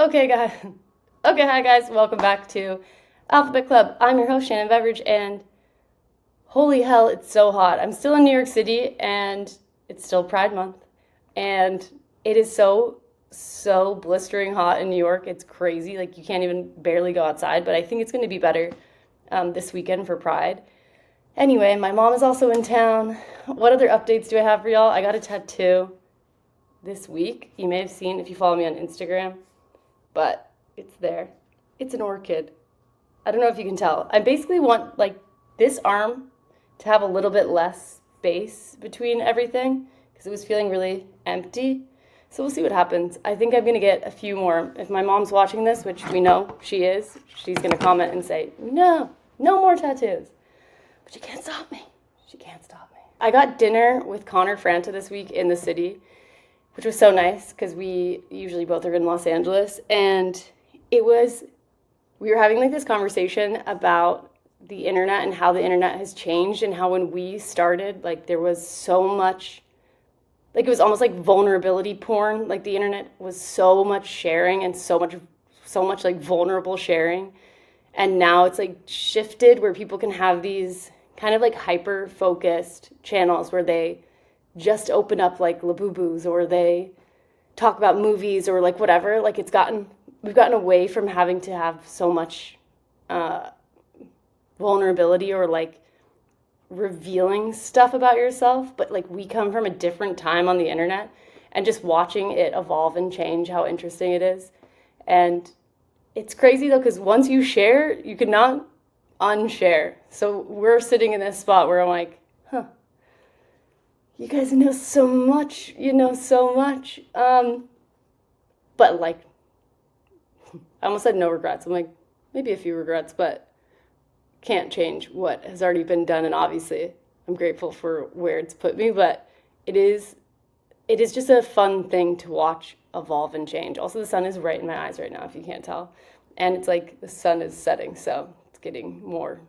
Okay, guys. Okay, hi guys. Welcome back to Alphabet Club. I'm your host, Shannon Beveridge, and holy hell, it's so hot. I'm still in New York City, and it's still Pride Month, and it is so blistering hot in New York. It's crazy. Like, you can't even barely go outside, but I think it's going to be better this weekend for Pride. Anyway, my mom is also in town. What other updates do I have for y'all? I got a tattoo this week. You may have seen if you follow me on Instagram, but it's there. It's an orchid. I don't know if you can tell. I basically want, like, this arm to have a little bit less space between everything because it was feeling really empty. So we'll see what happens. I think I'm going to get a few more. If my mom's watching this, which we know she is, she's going to comment and say, no more tattoos. But she can't stop me. She can't stop me. I got dinner with Connor Franta this week in the city, which was so nice because we usually both are in Los Angeles. And we were having like this conversation about the internet and how the internet has changed and how when we started, like there was so much, like it was almost like vulnerability porn. Like the internet was so much sharing and so much like vulnerable sharing. And now it's like shifted where people can have these kind of like hyper focused channels where they just open up like Labubu's or they talk about movies or like whatever. Like we've gotten away from having to have so much vulnerability or like revealing stuff about yourself. But like we come from a different time on the internet and just watching it evolve and change, how interesting it is. And it's crazy though, because once you share, you cannot unshare. So we're sitting in this spot where I'm like, you guys know so much, but like, I almost said no regrets. I'm like, maybe a few regrets, but can't change what has already been done. And obviously I'm grateful for where it's put me, but it is just a fun thing to watch evolve and change. Also, the sun is right in my eyes right now, if you can't tell. And it's like the sun is setting, so it's getting more.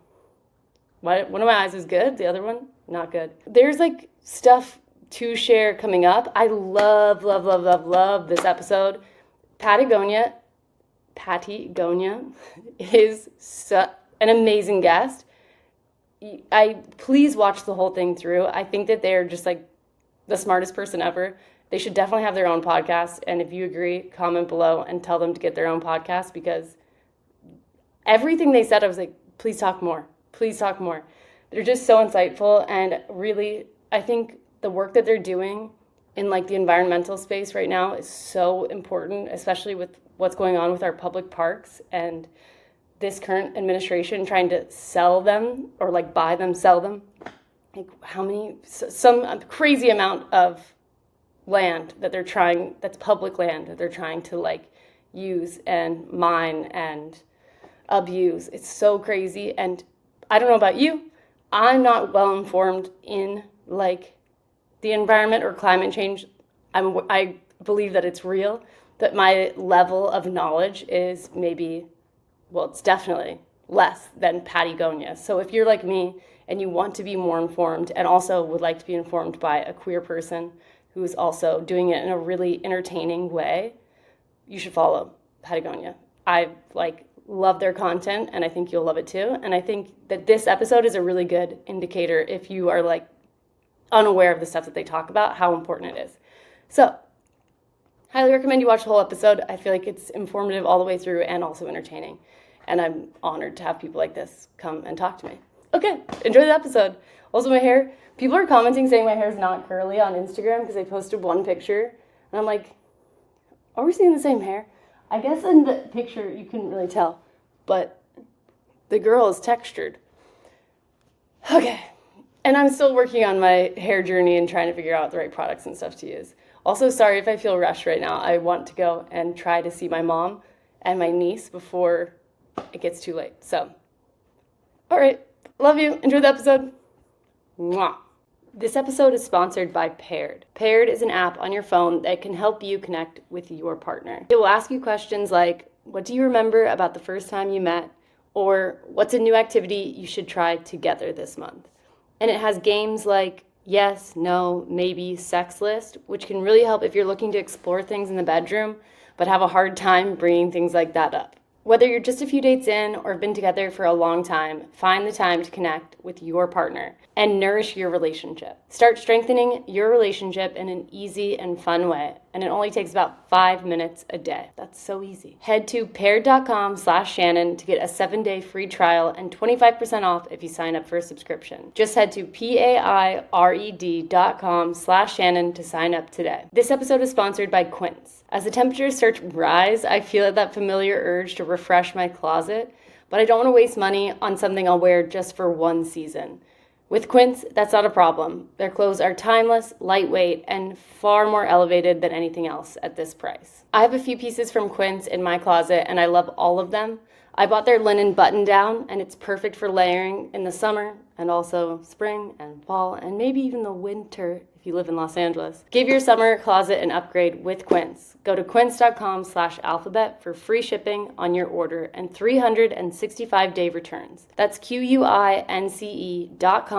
One of my eyes is good, the other one, not good. There's like stuff to share coming up. I love this episode. Pattie Gonia is an amazing guest. Please watch the whole thing through. I think that they're just like the smartest person ever. They should definitely have their own podcast. And if you agree, comment below and tell them to get their own podcast because everything they said, I was like, please talk more. Please talk more. They're just so insightful. And really, I think the work that they're doing in like the environmental space right now is so important, especially with what's going on with our public parks and this current administration trying to sell them or like buy them, sell them. Like some crazy amount of land that that's public land that they're trying to like use and mine and abuse. It's so crazy. And I don't know about you, I'm not well informed in like the environment or climate change. I believe that it's real, but my level of knowledge is it's definitely less than Pattie Gonia. So if you're like me and you want to be more informed and also would like to be informed by a queer person who is also doing it in a really entertaining way, you should follow Pattie Gonia. I love their content and I think you'll love it too. And I think that this episode is a really good indicator if you are like unaware of the stuff that they talk about, how important it is. So highly recommend you watch the whole episode. I feel like it's informative all the way through and also entertaining. And I'm honored to have people like this come and talk to me. Okay, enjoy the episode. Also, my hair, people are commenting saying my hair is not curly on Instagram because I posted one picture. And I'm like, are we seeing the same hair? I guess in the picture you couldn't really tell, but the girl is textured. Okay, and I'm still working on my hair journey and trying to figure out the right products and stuff to use. Also, sorry if I feel rushed right now. I want to go and try to see my mom and my niece before it gets too late. So, all right. Love you. Enjoy the episode. Mwah. This episode is sponsored by Paired. Paired is an app on your phone that can help you connect with your partner. It will ask you questions like, what do you remember about the first time you met? Or what's a new activity you should try together this month? And it has games like yes, no, maybe, sex list, which can really help if you're looking to explore things in the bedroom, but have a hard time bringing things like that up. Whether you're just a few dates in or have been together for a long time, find the time to connect with your partner and nourish your relationship. Start strengthening your relationship in an easy and fun way, and it only takes about 5 minutes a day. That's so easy. Head to paired.com/Shannon to get a 7-day free trial and 25% off if you sign up for a subscription. Just head to paired.com/Shannon to sign up today. This episode is sponsored by Quince. As the temperatures start to rise, I feel that familiar urge to refresh my closet, but I don't want to waste money on something I'll wear just for one season. With Quince, that's not a problem. Their clothes are timeless, lightweight, and far more elevated than anything else at this price. I have a few pieces from Quince in my closet, and I love all of them. I bought their linen button-down, and it's perfect for layering in the summer, and also spring and fall, and maybe even the winter if you live in Los Angeles. Give your summer closet an upgrade with Quince. Go to quince.com/alphabet for free shipping on your order and 365-day returns. That's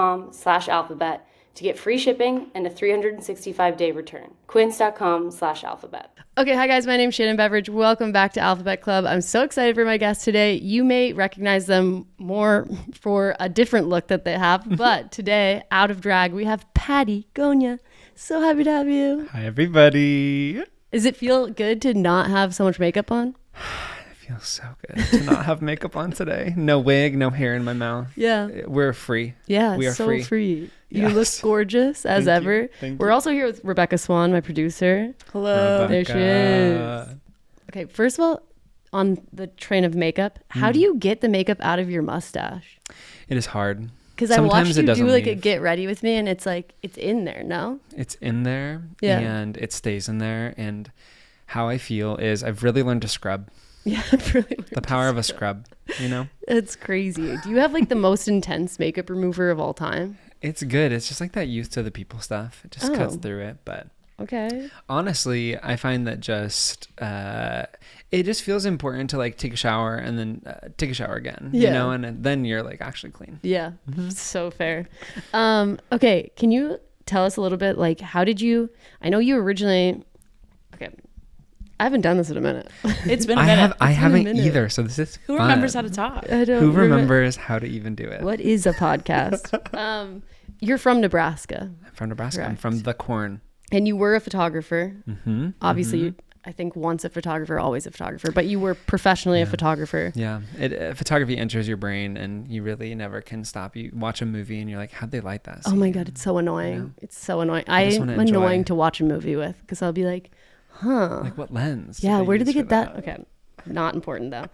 QUINCE.com/alphabet to get free shipping and a 365-day return. Quince.com/alphabet. Okay, hi guys, my name's Shannon Beveridge. Welcome back to Alphabet Club. I'm so excited for my guest today. You may recognize them more for a different look that they have, but today, out of drag, we have Pattie Gonia. So happy to have you. Hi, everybody. Does it feel good to not have so much makeup on? It feels so good to not have makeup on today. No wig, no hair in my mouth. Yeah. We're free. Yeah, we are so free. You Yes. look gorgeous as Thank ever. you. Thank We're you. also here with Rebekah Swan, my producer. Hello. There she is. Okay, first of all, on the train of makeup, how do you get the makeup out of your mustache? It is hard. Because I watched Sometimes you it doesn't do like a leave. get ready with me, and it's like, it's in there, no? It's in there Yeah. and it stays in there. And how I feel is I've really learned to scrub. Yeah, I've really The power of a scrub, you know? It's crazy. Do you have like the most intense makeup remover of all time? It's good. It's just like that youth to the people stuff. It just cuts Oh. through it. But Okay. honestly, I find that it just feels important to like take a shower and then take a shower again, you Yeah. know, and then you're like actually clean. Yeah, so fair. Okay, can you tell us a little bit, like, how did you, I know you originally, okay, I haven't done this in a minute. It's been a minute. I It's been a haven't minute. either. So this is Who fun. remembers how to talk? I don't Who remember- remembers how to even do it? What is a podcast? You're from Nebraska, I'm from Nebraska. I'm Correct. from the corn. and you were a photographer. Mm-hmm. Obviously, you, I think once a photographer, always a photographer, but you were professionally a photographer. Yeah. Photography enters your brain and you really never can stop. You watch a movie and you're like, how'd they light that Oh my scene? God, it's so annoying. You know? It's so annoying. I just I'm wanna enjoy. annoying to watch a movie with, because I'll be like, huh. Like what lens? Yeah, where did they use get for that? Okay, not important though.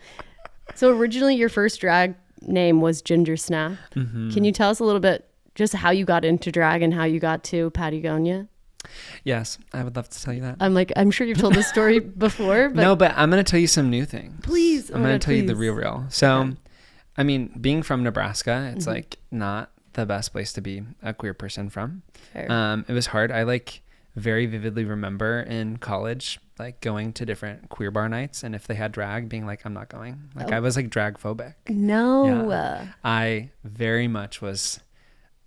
So originally your first drag name was Ginger Snap. Mm-hmm. Can you tell us a little bit just how you got into drag and how you got to Pattie Gonia? Yes, I would love to tell you that. I'm sure you've told this story before, but No, but I'm going to tell you some new things. Please. Oh I'm my going God, to tell you the please. real. So, Okay. I mean, being from Nebraska, it's Mm-hmm. like not the best place to be a queer person from. fair. It was hard. I like very vividly remember in college, like going to different queer bar nights, and if they had drag, being like, I'm not going. Like Oh. I was like drag phobic. No. Yeah. I very much was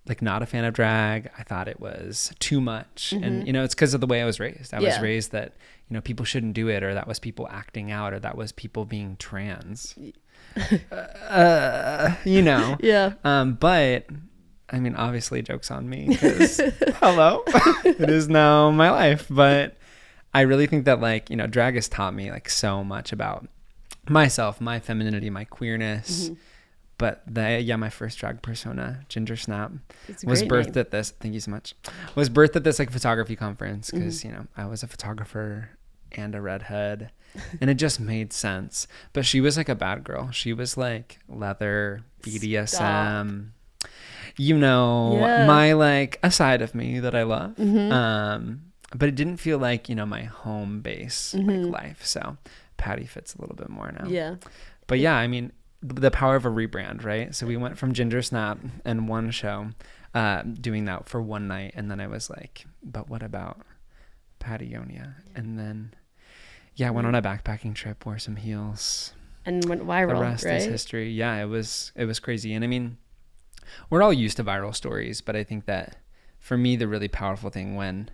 like not a fan of drag. I thought it was too much. And, you know, it's because of the way I was raised. I was Mm-hmm. Yeah. raised that, you know, people shouldn't do it, or that was people acting out, or that was people being trans. You know. Yeah. But I mean, obviously joke's on me because hello, it is now my life. But I really think that like, you know, drag has taught me like so much about myself, my femininity, my queerness. But my first drag persona, Ginger Snap, It's a was great birthed name. at this. Thank you so much. Was birthed at this like photography conference because you know I was a photographer and a redhead, and it just made sense. But she was like a bad girl. She was like leather, BDSM. You know, Yeah. my like a side of me that I love. But it didn't feel like, you know, my home base like life. So Pattie fits a little bit more now. Yeah. But yeah, I mean, the power of a rebrand, right? So we went from Ginger Snap and one show, doing that for one night. And then I was like, but what about Pattie Gonia? And then, yeah, I went on a backpacking trip, wore some heels. And went viral, The rest right? is history. Yeah, it was crazy. And I mean, we're all used to viral stories, but I think that for me, the really powerful thing when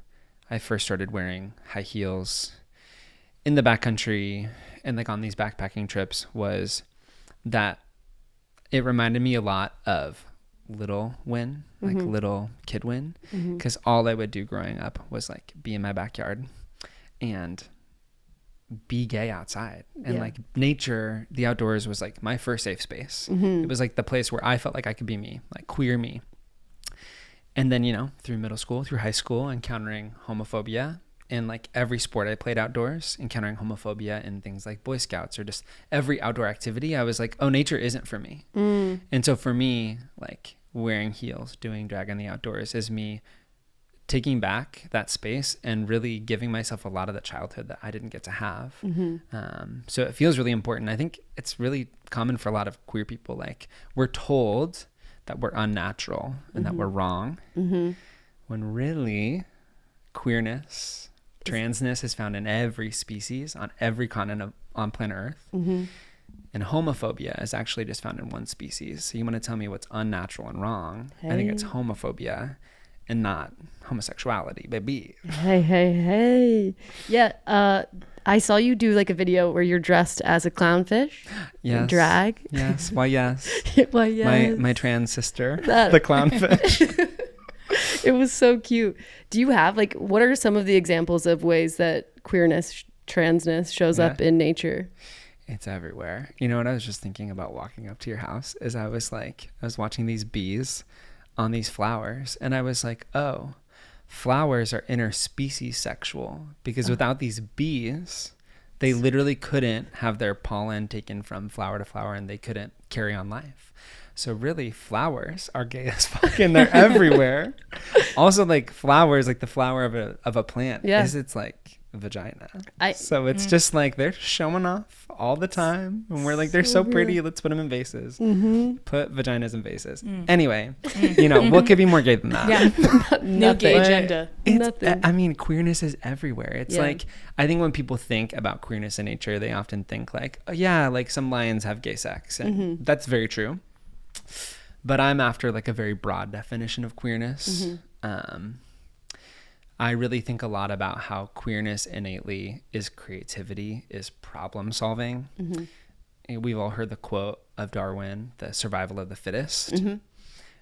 I first started wearing high heels in the backcountry and like on these backpacking trips was that it reminded me a lot of little Win, like little kid Win, because all I would do growing up was like be in my backyard and be gay outside. And like nature, the outdoors was like my first safe space. It was like the place where I felt like I could be me, like queer me. And then, you know, through middle school, through high school, encountering homophobia. And like every sport I played outdoors, encountering homophobia in things like Boy Scouts or just every outdoor activity, I was like, oh, nature isn't for me. And so for me, like wearing heels, doing drag in the outdoors is me taking back that space and really giving myself a lot of the childhood that I didn't get to have. So it feels really important. I think it's really common for a lot of queer people. Like we're told that we're unnatural and that we're wrong, when really queerness, transness is found in every species on every continent on planet Earth. And homophobia is actually just found in one species. So you want to tell me what's unnatural and wrong? I think it's homophobia and not homosexuality, baby. Hey. Yeah, I saw you do like a video where you're dressed as a clownfish. Yes. Drag. Yes. Why, yes. Why, yes. My trans sister, the clownfish. It was so cute. Do you have like, what are some of the examples of ways that queerness, transness shows up in nature? It's everywhere. You know what I was just thinking about walking up to your house is I was watching these bees on these flowers and I was like, oh, flowers are interspecies sexual because without these bees, they literally couldn't have their pollen taken from flower to flower and they couldn't carry on life. So really flowers are gay as fuck and they're everywhere. Also like flowers, like the flower of a plant is it's like vagina. So it's just like they're showing off all the time and we're like, they're so pretty, let's put them in vases. Put vaginas in vases. Anyway, you know, what could be more gay than that? No gay agenda. I mean, queerness is everywhere. It's like, I think when people think about queerness in nature, they often think like, oh yeah, like some lions have gay sex, and that's very true. But I'm after like a very broad definition of queerness. I really think a lot about how queerness innately is creativity, is problem solving. We've all heard the quote of Darwin, the survival of the fittest.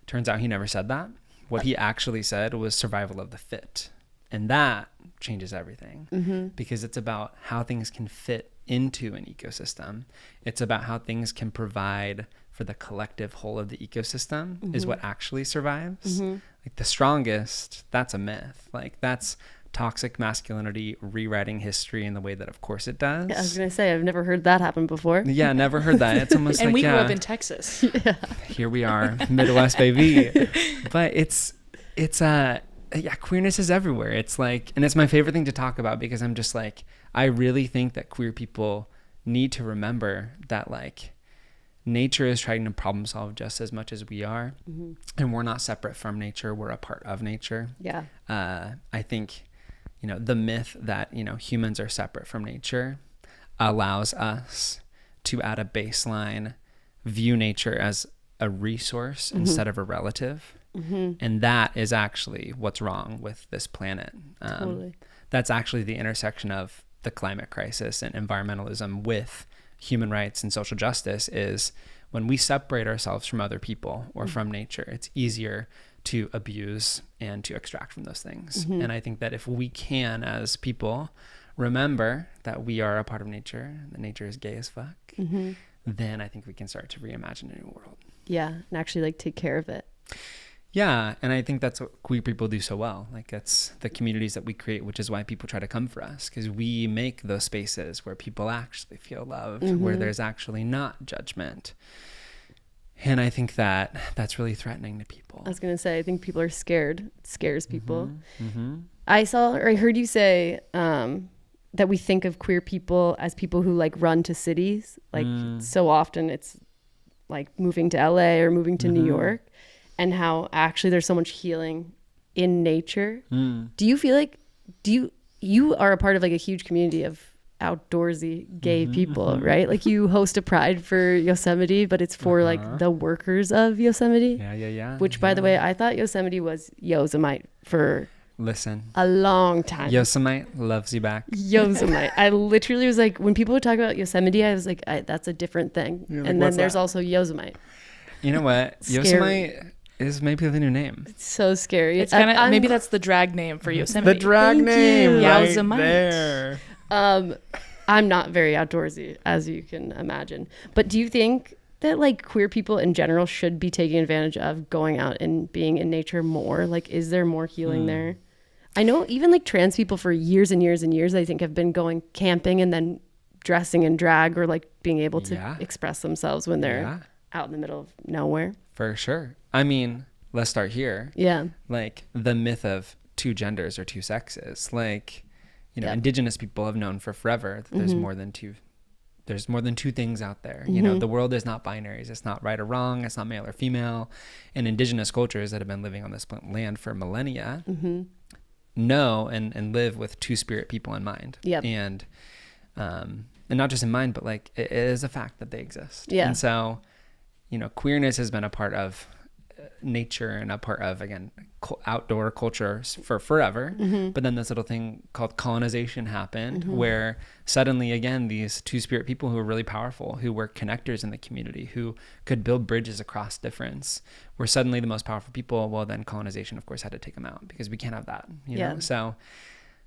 Turns out he never said that. What he actually said was survival of the fit. And that changes everything because it's about how things can fit into an ecosystem. It's about how things can provide for the collective whole of the ecosystem is what actually survives. Like the strongest, that's a myth. Like that's toxic masculinity rewriting history in the way that of course it does. I was gonna say, I've never heard that happen before. Yeah, never heard that. It's almost and like, we grew up in Texas. Here we are, Midwest baby. But it's queerness is everywhere. It's like, and it's my favorite thing to talk about because I'm just like, I really think that queer people need to remember that like nature is trying to problem solve just as much as we are. And we're not separate from nature. We're a part of nature. Yeah. I think, you know, the myth that, you know, humans are separate from nature allows us to, at a baseline, view nature as a resource instead of a relative. And that is actually what's wrong with this planet. Totally. That's actually the intersection of the climate crisis and environmentalism with human rights and social justice is when we separate ourselves from other people or from nature, it's easier to abuse and to extract from those things. And I think that if we can, as people, remember that we are a part of nature, that nature is gay as fuck, then I think we can start to reimagine a new world. Yeah, and actually like take care of it. Yeah, and I think that's what queer people do so well. Like that's the communities that we create, which is why people try to come for us, because we make those spaces where people actually feel loved, where there's actually not judgment. And I think that that's really threatening to people. I was going to say, I think people are scared. It scares people. I heard you say that we think of queer people as people who like run to cities. Like so often it's like moving to LA or moving to New York. And how actually there's so much healing in nature. Do you feel like, you are a part of like a huge community of outdoorsy gay people, right? Like you host a pride for Yosemite, but it's for like the workers of Yosemite. Yeah. Which by the way, I thought Yosemite was Yosemite for Listen, a long time. Yosemite loves you back. Yosemite. I literally was like, when people would talk about Yosemite, I was like, that's a different thing. You're like, And then "What's there's that?" also Yosemite. You know what? Scary. Yosemite is maybe the new name. It's so scary. It's kind of maybe that's the drag name for Yosemite. The drag Thank name you. right Yosemite. there. I'm not very outdoorsy, as you can imagine. But do you think that like queer people in general should be taking advantage of going out and being in nature more? Like, is there more healing there? I know even like trans people for years and years and years, I think have been going camping and then dressing in drag or like being able to express themselves when they're out in the middle of nowhere. For sure. I mean, let's start here. Yeah. Like the myth of two genders or two sexes. Like, you know, indigenous people have known for forever that there's more than two things out there. You know, the world is not binaries. It's not right or wrong. It's not male or female. And indigenous cultures that have been living on this land for millennia know and live with two-spirit people in mind. Yep. And not just in mind, but like it is a fact that they exist. Yeah. And so, you know, queerness has been a part of nature and a part of, again, outdoor culture for forever. But then this little thing called colonization happened where suddenly, again, these two-spirit people who were really powerful, who were connectors in the community, who could build bridges across difference, were suddenly the most powerful people. Well, then colonization, of course, had to take them out because we can't have that, you know? So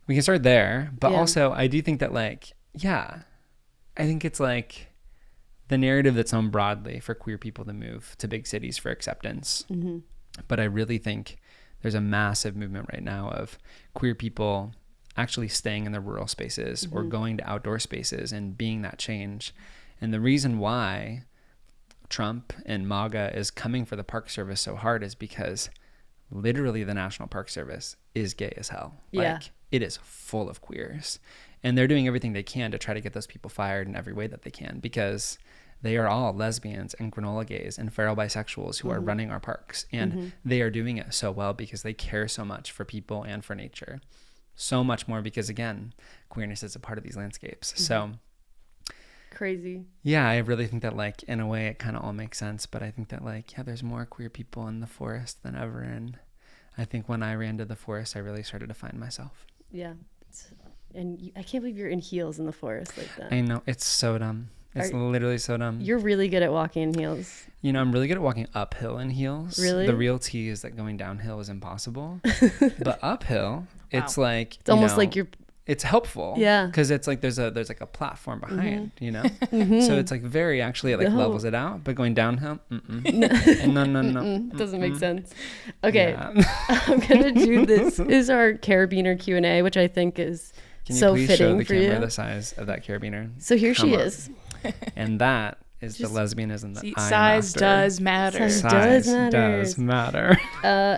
we can start there. But also, I do think that, like, I think it's like the narrative that's known broadly for queer people to move to big cities for acceptance. But I really think there's a massive movement right now of queer people actually staying in the rural spaces or going to outdoor spaces and being that change. And the reason why Trump and MAGA is coming for the Park Service so hard is because literally the National Park Service is gay as hell. Like, it is full of queers. And they're doing everything they can to try to get those people fired in every way that they can, because they are all lesbians and granola gays and feral bisexuals who are running our parks. And they are doing it so well because they care so much for people and for nature. So much more because, again, queerness is a part of these landscapes. So Crazy. yeah, I really think that, like, in a way it kind of all makes sense. But I think that, like, there's more queer people in the forest than ever. And I think when I ran to the forest, I really started to find myself. Yeah. And I can't believe you're in heels in the forest like that. I know, it's so dumb. It's literally so dumb. You're really good at walking in heels. You know, I'm really good at walking uphill in heels. Really? The real tea is that going downhill is impossible. But uphill, it's like, It's almost like you're... It's helpful. Yeah. Because it's like there's like a platform behind, you know? So it's like very, actually, it like levels it out. But going downhill, no. Doesn't make sense. Okay. Yeah. I'm going to do this. Is our carabiner Q&A, which I think is Can you so please fitting show the for camera you. the size of that carabiner? So here Come she on. is. And that is Just- the lesbianism that See, I'm size after. does matter. Size Size does matter.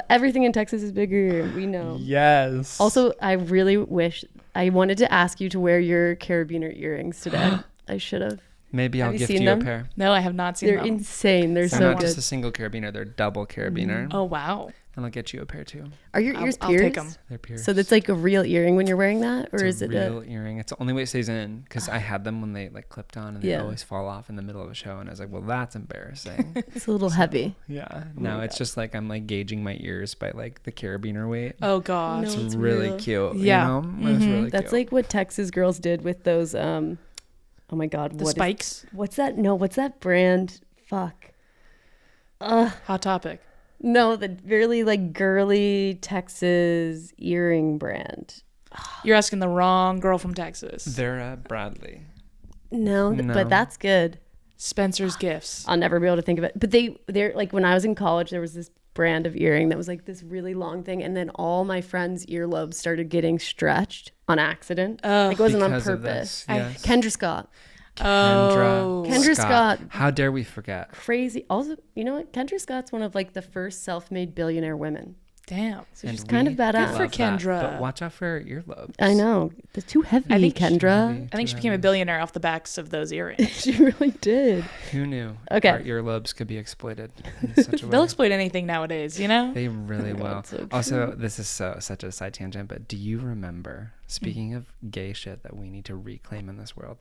Everything in Texas is bigger. We know. Yes. Also, I really wish I wanted to ask you to wear your carabiner earrings today. I should have. Maybe I'll Have you gift seen you a them? pair. No, I have not seen They're them. insane. They're They're so not good. just a single carabiner, they're double carabiner. Oh, wow. And I'll get you a pair too. Are your ears I'll pierced? take 'em. They're pierced. So that's like a real earring when you're wearing that, or it's is a it real earring? It's the only way it stays in, because I had them when they like clipped on and they Yeah. always fall off in the middle of a show, and I was like, well, that's embarrassing. It's a little heavy. Yeah. Now it's just like I'm like gauging my ears by like the carabiner weight. Oh, gosh. No. It's it's really real. cute. Yeah. You know? It's really That's cute. like what Texas girls did with those. Oh my God, The spikes. What's that? No, what's that brand? Fuck. Hot Topic. No, the really like girly Texas earring brand. You're asking the wrong girl from Texas. Vera Bradley. No, No. but that's good. Spencer's Gifts. I'll never be able to think of it. But they're like, when I was in college, there was this brand of earring that was like this really long thing, and then all my friends' earlobes started getting stretched on accident. Like it wasn't on Because of purpose. this, yes. Kendra Scott. Kendra Scott. How dare we forget? Crazy. Also, you know what? Kendra Scott's one of like the first self-made billionaire women. Damn. So she's kind of badass. love for that, Kendra. But watch out for her earlobes. I know. It's too heavy, I think Kendra. I think she became a billionaire off the backs of those earrings. She really did. Who knew? Okay. Our earlobes could be exploited in such a way. They'll exploit anything nowadays, you know? They really will. God, so Also, this is such a side tangent, but do you remember, speaking of gay shit that we need to reclaim in this world,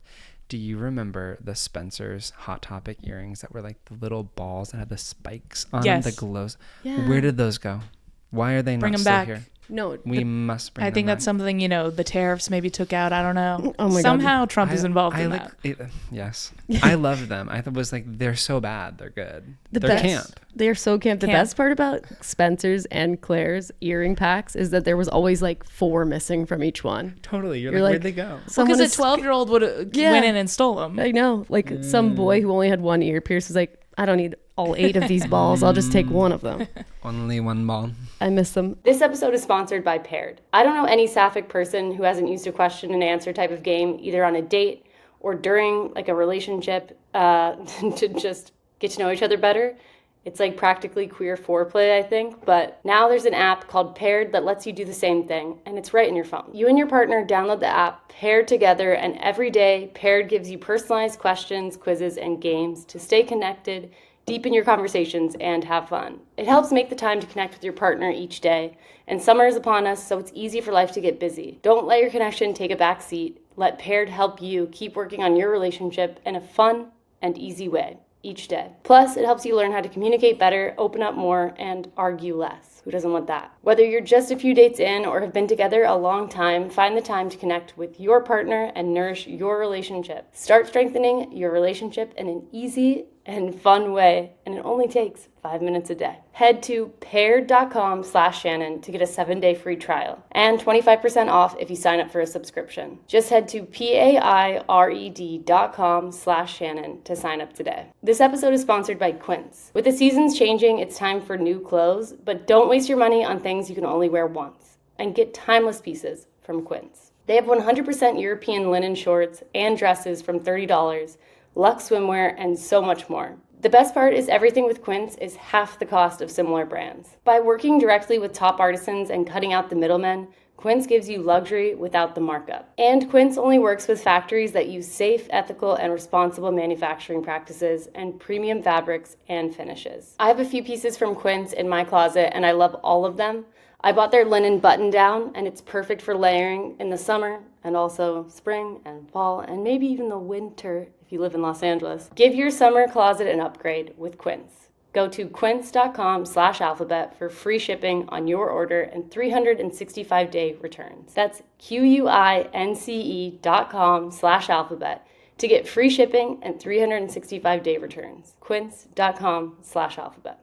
do you remember the Spencer's Hot Topic earrings that were like the little balls that had the spikes on Yes. them, the glows? Yeah. Where did those go? Why are they Bring not 'em still back. here? No, We must bring I think them that's back. something, the tariffs maybe took out. I don't know. Oh my God. Somehow Trump is involved in like that. yes. I loved them. I thought it was like, they're so bad. They're good. The They're best. camp. They're so camp. The Camp. best part about Spencer's and Claire's earring packs is that there was always like 4 missing from each one. Totally. You're You're like, like, where'd they go? Someone Because is- a 12-year-old would have Yeah. went in and stole them. I know, like some boy who only had one ear pierced was like, I don't need all 8 of these balls. I'll just take one of them. Only one ball. I miss them. This episode is sponsored by Paired. I don't know any sapphic person who hasn't used a question and answer type of game, either on a date or during like a relationship, to just get to know each other better. It's like practically queer foreplay, I think. But now there's an app called Paired that lets you do the same thing, and it's right in your phone. You and your partner download the app, paired together, and every day, Paired gives you personalized questions, quizzes, and games to stay connected, deepen your conversations, and have fun. It helps make the time to connect with your partner each day. And summer is upon us, so it's easy for life to get busy. Don't let your connection take a back seat. Let Paired help you keep working on your relationship in a fun and easy way each day. Plus, it helps you learn how to communicate better, open up more, and argue less. Who doesn't want that? Whether you're just a few dates in or have been together a long time, find the time to connect with your partner and nourish your relationship. Start strengthening your relationship in an easy and fun way, and it only takes 5 minutes a day. Head to paired.com/Shannon to get a 7-day free trial and 25% off if you sign up for a subscription. Just head to paired.com/Shannon to sign up today. This episode is sponsored by Quince. With the seasons changing, it's time for new clothes, but don't waste your money on things you can only wear once, and get timeless pieces from Quince. They have 100% European linen shorts and dresses from $30, luxe swimwear, and so much more. The best part is everything with Quince is half the cost of similar brands. By working directly with top artisans and cutting out the middlemen, Quince gives you luxury without the markup. And Quince only works with factories that use safe, ethical, and responsible manufacturing practices and premium fabrics and finishes. I have a few pieces from Quince in my closet, and I love all of them. I bought their linen button down, and it's perfect for layering in the summer and also spring and fall and maybe even the winter if you live in Los Angeles. Give your summer closet an upgrade with Quince. Go to quince.com/alphabet for free shipping on your order and 365-day returns. That's QUINCE.com/alphabet to get free shipping and 365-day returns. Quince.com/alphabet.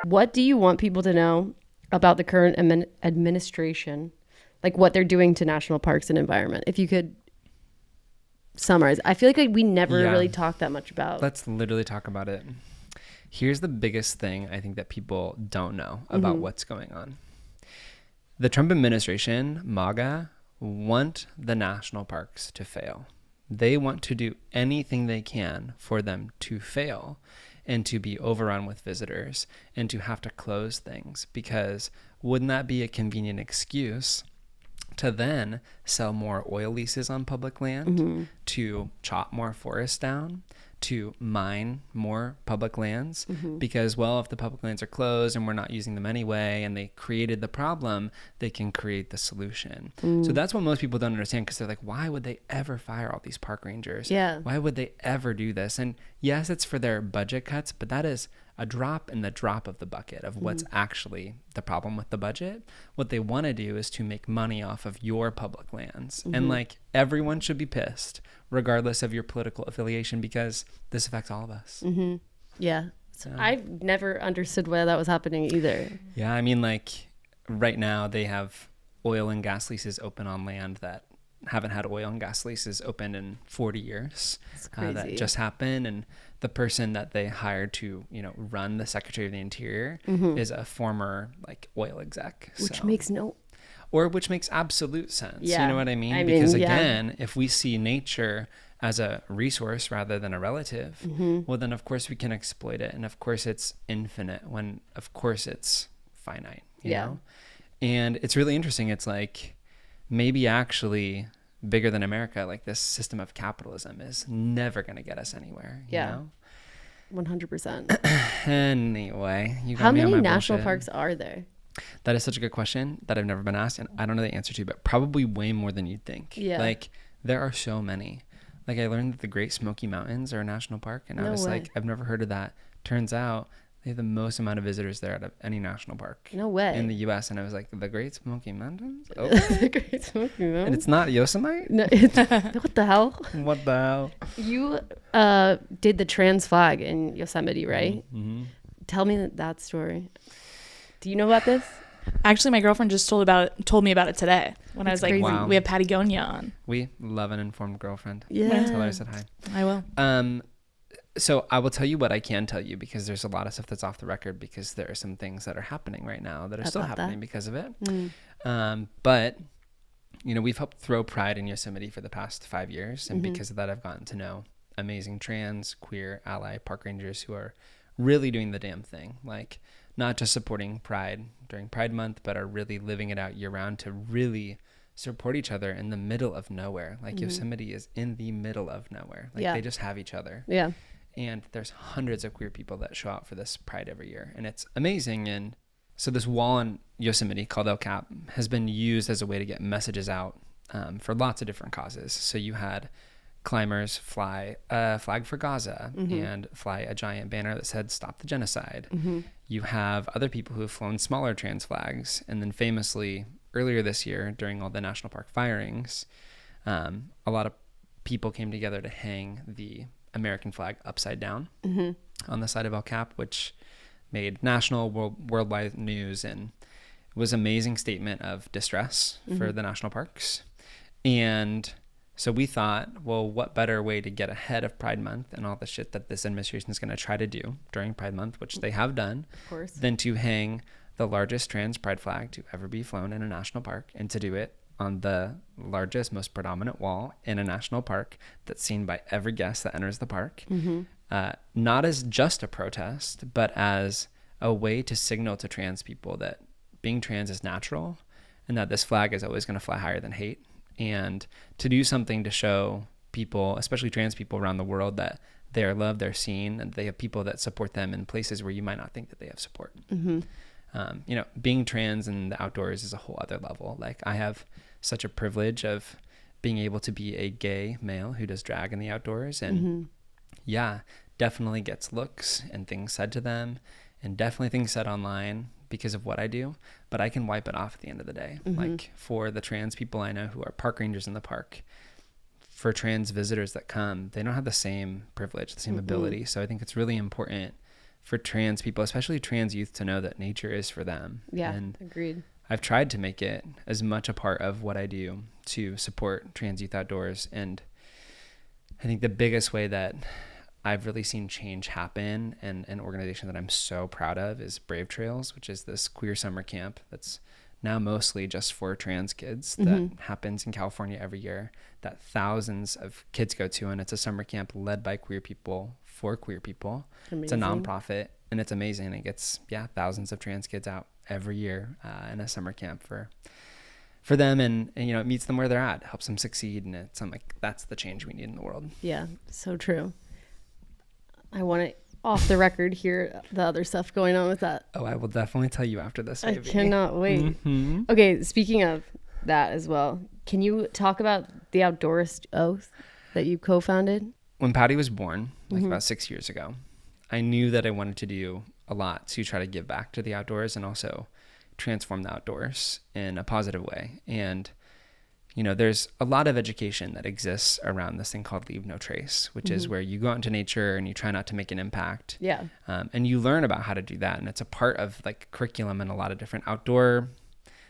What do you want people to know about the current administration? Like what they're doing to national parks and environment? If you could summarize. I feel like we never really talk that much about. Let's literally talk about it. Here's the biggest thing I think that people don't know about what's going on. The Trump administration, MAGA, want the national parks to fail. They want to do anything they can for them to fail and to be overrun with visitors and to have to close things, because wouldn't that be a convenient excuse to then sell more oil leases on public land, to chop more forests down, to mine more public lands? Because, well, if the public lands are closed and we're not using them anyway, and they created the problem, they can create the solution. So that's what most people don't understand, because they're like, why would they ever fire all these park rangers? Yeah. Why would they ever do this? And yes, it's for their budget cuts, but that is a drop in the drop of the bucket of what's actually the problem with the budget. What they want to do is to make money off of your public lands. And like, everyone should be pissed regardless of your political affiliation, because this affects all of us. Yeah. So I've never understood why that was happening either. Yeah, I mean, like, right now they have oil and gas leases open on land that haven't had oil and gas leases open in 40 years. It's crazy. That just happened. And the person that they hired to, run the Secretary of the Interior is a former like oil exec. Which So- makes no... which makes absolute sense. Yeah. You know what I mean? Because again, if we see nature as a resource rather than a relative, well, then of course we can exploit it. And of course it's infinite, when of course it's finite, you know? And it's really interesting. It's like, maybe actually bigger than America, like this system of capitalism is never going to get us anywhere. You know? 100%. Anyway, you got How me on many my national bullshit. parks are there? That is such a good question that I've never been asked, and I don't know the answer to, but probably way more than you'd think. Yeah. Like, there are so many. Like, I learned that the Great Smoky Mountains are a national park, and I was like, I've never heard of that. Turns out They have the most amount of visitors there out of any national park No way. in the U.S. And I was like, the Great Smoky Mountains? Oh. The Great Smoky And Mountains. it's not Yosemite? No, it's, what the hell? What the hell? You did the trans flag in Yosemite, right? Mm-hmm. Tell me that story. Do you know about this? Actually, my girlfriend just told me about it today when I That's was like, crazy. Wow. we have Pattie Gonia on. We love an informed girlfriend. Yeah. Tell her I said hi. I will. So I will tell you what I can tell you, because there's a lot of stuff that's off the record, because there are some things that are happening right now that are still About that? happening because of it. Mm. But, you know, we've helped throw Pride in Yosemite for the past 5 years. And Mhm. because of that, I've gotten to know amazing trans, queer, ally park rangers who are really doing the damn thing. Like, not just supporting Pride during Pride Month, but are really living it out year round to really support each other in the middle of nowhere. Like, Yosemite is in the middle of nowhere. Like, Yeah. they just have each other. Yeah. And there's hundreds of queer people that show up for this Pride every year. And it's amazing. And so this wall in Yosemite called El Cap has been used as a way to get messages out for lots of different causes. So you had climbers fly a flag for Gaza and fly a giant banner that said, "Stop the genocide." You have other people who have flown smaller trans flags. And then famously, earlier this year, during all the national park firings, a lot of people came together to hang the American flag upside down on the side of El Cap, which made national, worldwide news, and was an amazing statement of distress for the national parks. And so we thought, well, what better way to get ahead of Pride Month and all the shit that this administration is going to try to do during Pride Month, which they have done, Of course. than to hang the largest trans pride flag to ever be flown in a national park, and to do it on the largest, most predominant wall in a national park that's seen by every guest that enters the park. Not as just a protest, but as a way to signal to trans people that being trans is natural, and that this flag is always going to fly higher than hate. And to do something to show people, especially trans people around the world, that they are loved, they're seen, and they have people that support them in places where you might not think that they have support. You know, being trans in the outdoors is a whole other level. Like, I have such a privilege of being able to be a gay male who does drag in the outdoors, and yeah, definitely gets looks and things said to them, and definitely things said online because of what I do, but I can wipe it off at the end of the day. Like, for the trans people I know who are park rangers in the park, for trans visitors that come, they don't have the same privilege, the same ability. So I think it's really important for trans people, especially trans youth, to know that nature is for them. Yeah. And Agreed. I've tried to make it as much a part of what I do to support trans youth outdoors. And I think the biggest way that I've really seen change happen, and an organization that I'm so proud of, is Brave Trails, which is this queer summer camp that's now mostly just for trans kids that happens in California every year, that thousands of kids go to. And it's a summer camp led by queer people for queer people. It's a nonprofit, and it's amazing. It gets thousands of trans kids out every year in a summer camp for them, and you know, it meets them where they're at, helps them succeed, and it's, I'm like, that's the change we need in the world. Yeah, so true. I want to, off the record, hear the other stuff going on with that. Oh, I will definitely tell you after this, I baby. cannot wait. Okay, speaking of that as well, can you talk about the Outdoorist Oath that you co-founded? When Pattie was born, like about 6 years ago, I knew that I wanted to do a lot to try to give back to the outdoors and also transform the outdoors in a positive way. And, you know, there's a lot of education that exists around this thing called Leave No Trace, which is where you go out into nature and you try not to make an impact. Yeah. And you learn about how to do that. And it's a part of like curriculum in a lot of different outdoor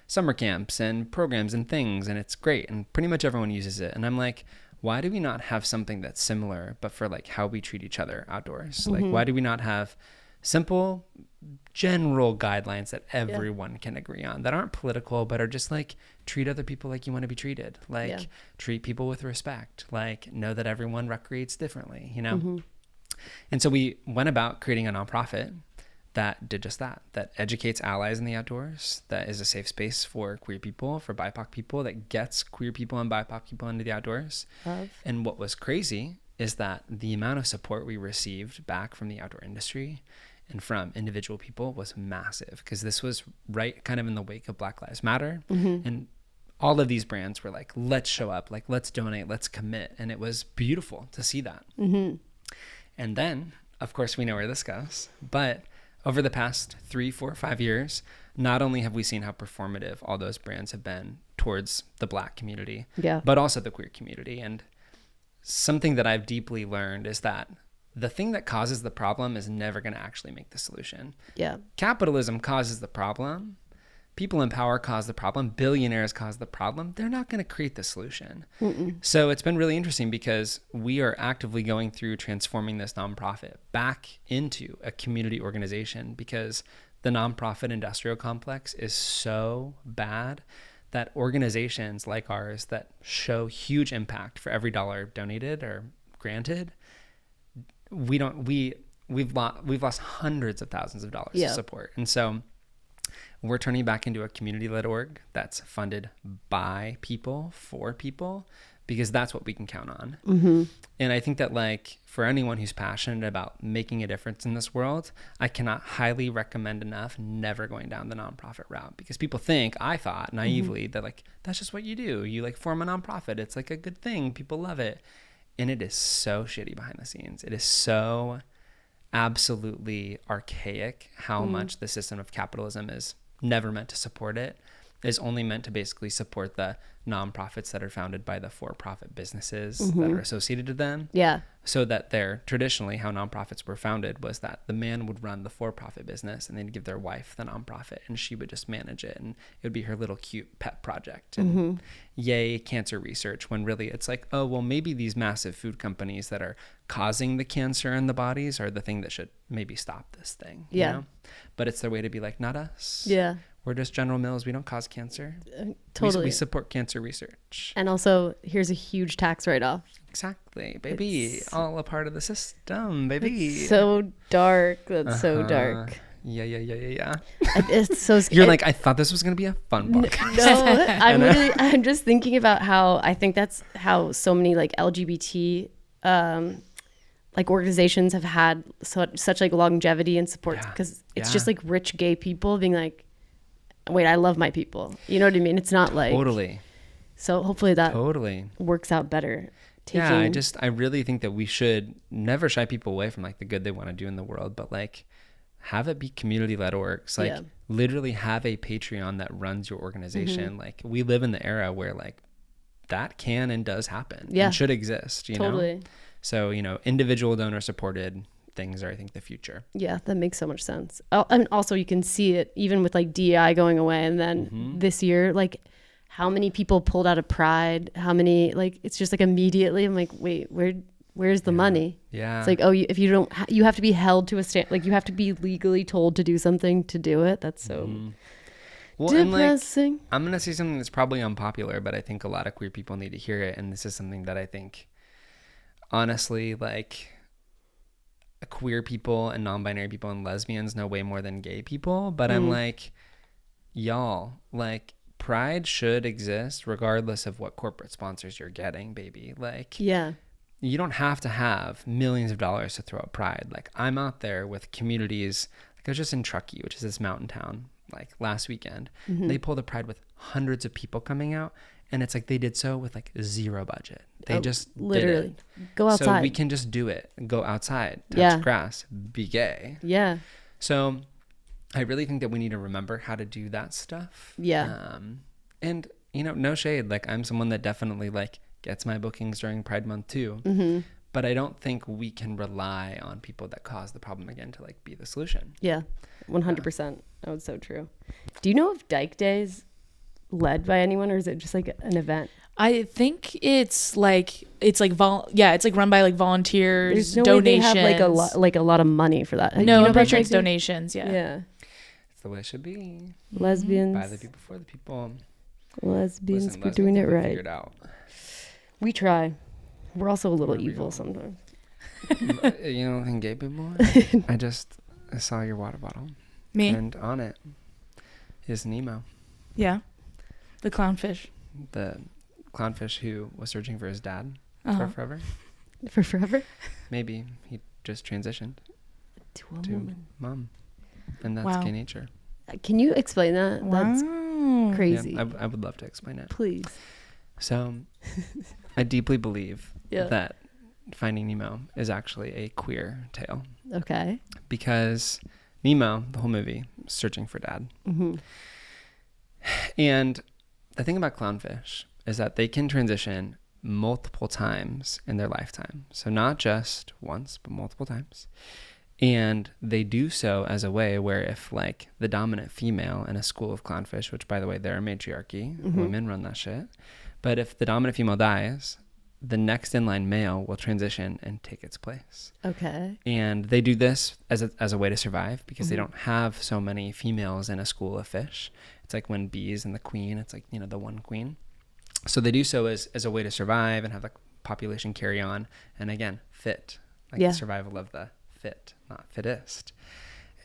summer camps and programs and things. And it's great. And pretty much everyone uses it. And I'm like, why do we not have something that's similar, but for like how we treat each other outdoors? Like, why do we not have simple, general guidelines that everyone can agree on, that aren't political, but are just like, treat other people like you want to be treated, like treat people with respect, like know that everyone recreates differently, you know? And so we went about creating a nonprofit that did just that, that educates allies in the outdoors, that is a safe space for queer people, for BIPOC people, that gets queer people and BIPOC people into the outdoors. And what was crazy is that the amount of support we received back from the outdoor industry and from individual people was massive, because this was right kind of in the wake of Black Lives Matter. And all of these brands were like, let's show up, like, let's donate, let's commit. And it was beautiful to see that. And then, of course, we know where this goes, but over the past 3, 4, 5 years, not only have we seen how performative all those brands have been towards the Black community, but also the queer community. And something that I've deeply learned is that the thing that causes the problem is never going to actually make the solution. Yeah. Capitalism causes the problem. People in power cause the problem. Billionaires cause the problem. They're not going to create the solution. So it's been really interesting because we are actively going through transforming this nonprofit back into a community organization, because the nonprofit industrial complex is so bad that organizations like ours that show huge impact for every dollar donated or granted, we've lost hundreds of thousands of dollars of support. And so we're turning back into a community-led org that's funded by people, for people, because that's what we can count on. And I think that, like, for anyone who's passionate about making a difference in this world, I cannot highly recommend enough never going down the nonprofit route, because people think, I thought naively, that like, that's just what you do. You like form a nonprofit. It's like a good thing. People love it. And it is so shitty behind the scenes. It is so absolutely archaic how much the system of capitalism is never meant to support it. Is only meant to basically support the nonprofits that are founded by the for-profit businesses that are associated to them. Yeah. So that they're traditionally how nonprofits were founded was that the man would run the for-profit business and they'd give their wife the nonprofit and she would just manage it, and it would be her little cute pet project. And yay, cancer research, when really it's like, oh, well, maybe these massive food companies that are causing the cancer in the bodies are the thing that should maybe stop this thing. You know? But it's their way to be like, not us. Yeah. We're just General Mills. We don't cause cancer. Totally. We support cancer research. And also, here's a huge tax write-off. Exactly, baby. It's all a part of the system, baby. It's so dark. That's so dark. Yeah. It's so scary. You're like, I thought this was going to be a fun podcast. No, I'm just thinking about how I think that's how so many like LGBT like organizations have had such like longevity and support, because it's just like rich gay people being like, wait, I love my people. You know what I mean? It's not like totally. So hopefully that works out better. I really think that we should never shy people away from like the good they want to do in the world, but like have it be community-led orgs. Like literally have a Patreon that runs your organization. Like we live in the era where like that can and does happen and should exist, you know? So, you know, individual donor supported things are, I think, the future. Yeah, that makes so much sense. And also you can see it even with like DEI going away, and then this year, like how many people pulled out of Pride, how many, like, it's just like immediately I'm like, wait, where's the money? It's like, oh, if you don't, you have to be held to a stand, like you have to be legally told to do something to do it. That's so depressing. Like, I'm gonna say something that's probably unpopular, but I think a lot of queer people need to hear it, and this is something that I think honestly, like, queer people and non-binary people and lesbians know way more than gay people, but I'm like, y'all, like, Pride should exist regardless of what corporate sponsors you're getting, baby. Like, you don't have to have millions of dollars to throw at Pride. Like, I'm out there with communities, like I was just in Truckee, which is this mountain town, like last weekend. They pulled a Pride with hundreds of people coming out, and it's like they did so with like zero budget. They just literally did it. Go outside. So we can just do it. Go outside, touch grass, be gay. Yeah. So I really think that we need to remember how to do that stuff. Yeah. And you know, no shade. Like, I'm someone that definitely like gets my bookings during Pride Month too. But I don't think we can rely on people that cause the problem again to like be the solution. Yeah, 100%. That was so true. Do you know if Dyke Days led by anyone, or is it just like an event? I think it's like it's like run by like volunteers. There's no donations. Way they have like a lot of money for that. No, I'm pretty sure it's donations. Yeah, it's the way it should be. Lesbians by the people, for the people. Lesbians, we're doing it right. It out. We try. We're also a little evil sometimes. You don't think gay people are? I saw your water bottle. Me? And on it is Nemo. Yeah. The clownfish. The clownfish who was searching for his dad for forever. For forever? Maybe he just transitioned to woman. Mom. And that's gay nature. Can you explain that? Wow. That's crazy. Yeah, I would love to explain it. Please. So I deeply believe that Finding Nemo is actually a queer tale. Okay. Because Nemo, the whole movie, searching for dad. And the thing about clownfish is that they can transition multiple times in their lifetime. So not just once, but multiple times. And they do so as a way where if like the dominant female in a school of clownfish, which by the way, they're a matriarchy, women run that shit. But if the dominant female dies, the next in line male will transition and take its place. Okay. And they do this as a way to survive because they don't have so many females in a school of fish. It's like when bees and the queen, it's like, you know, the one queen. So they do so as a way to survive and have the population carry on. And again, fit, like the survival of the fit, not fittest.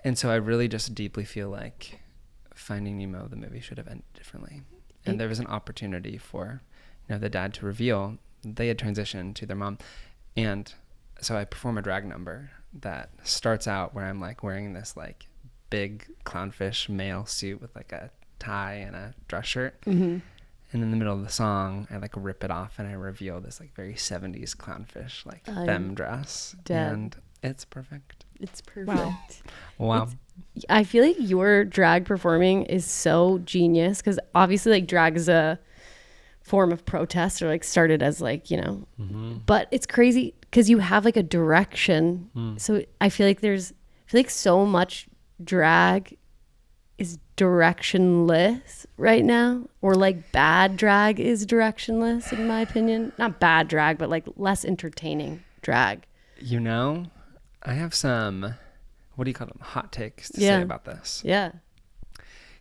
And so I really just deeply feel like Finding Nemo, the movie, should have ended differently. And there was an opportunity for, you know, the dad to reveal they had transitioned to their mom. And so I perform a drag number that starts out where I'm like wearing this like big clownfish male suit with like a tie and a dress shirt. And in the middle of the song, I like rip it off and I reveal this like very 70s clownfish like femme dress. Dead. And it's perfect. It's perfect. Wow. I feel like your drag performing is so genius because obviously like drag is a form of protest or like started as like, you know, but it's crazy because you have like a direction. So I feel like so much drag is directionless right now, or like bad drag is directionless in my opinion. Not bad drag, but like less entertaining drag. You know, I have some, what do you call them, hot takes to say about this. Yeah.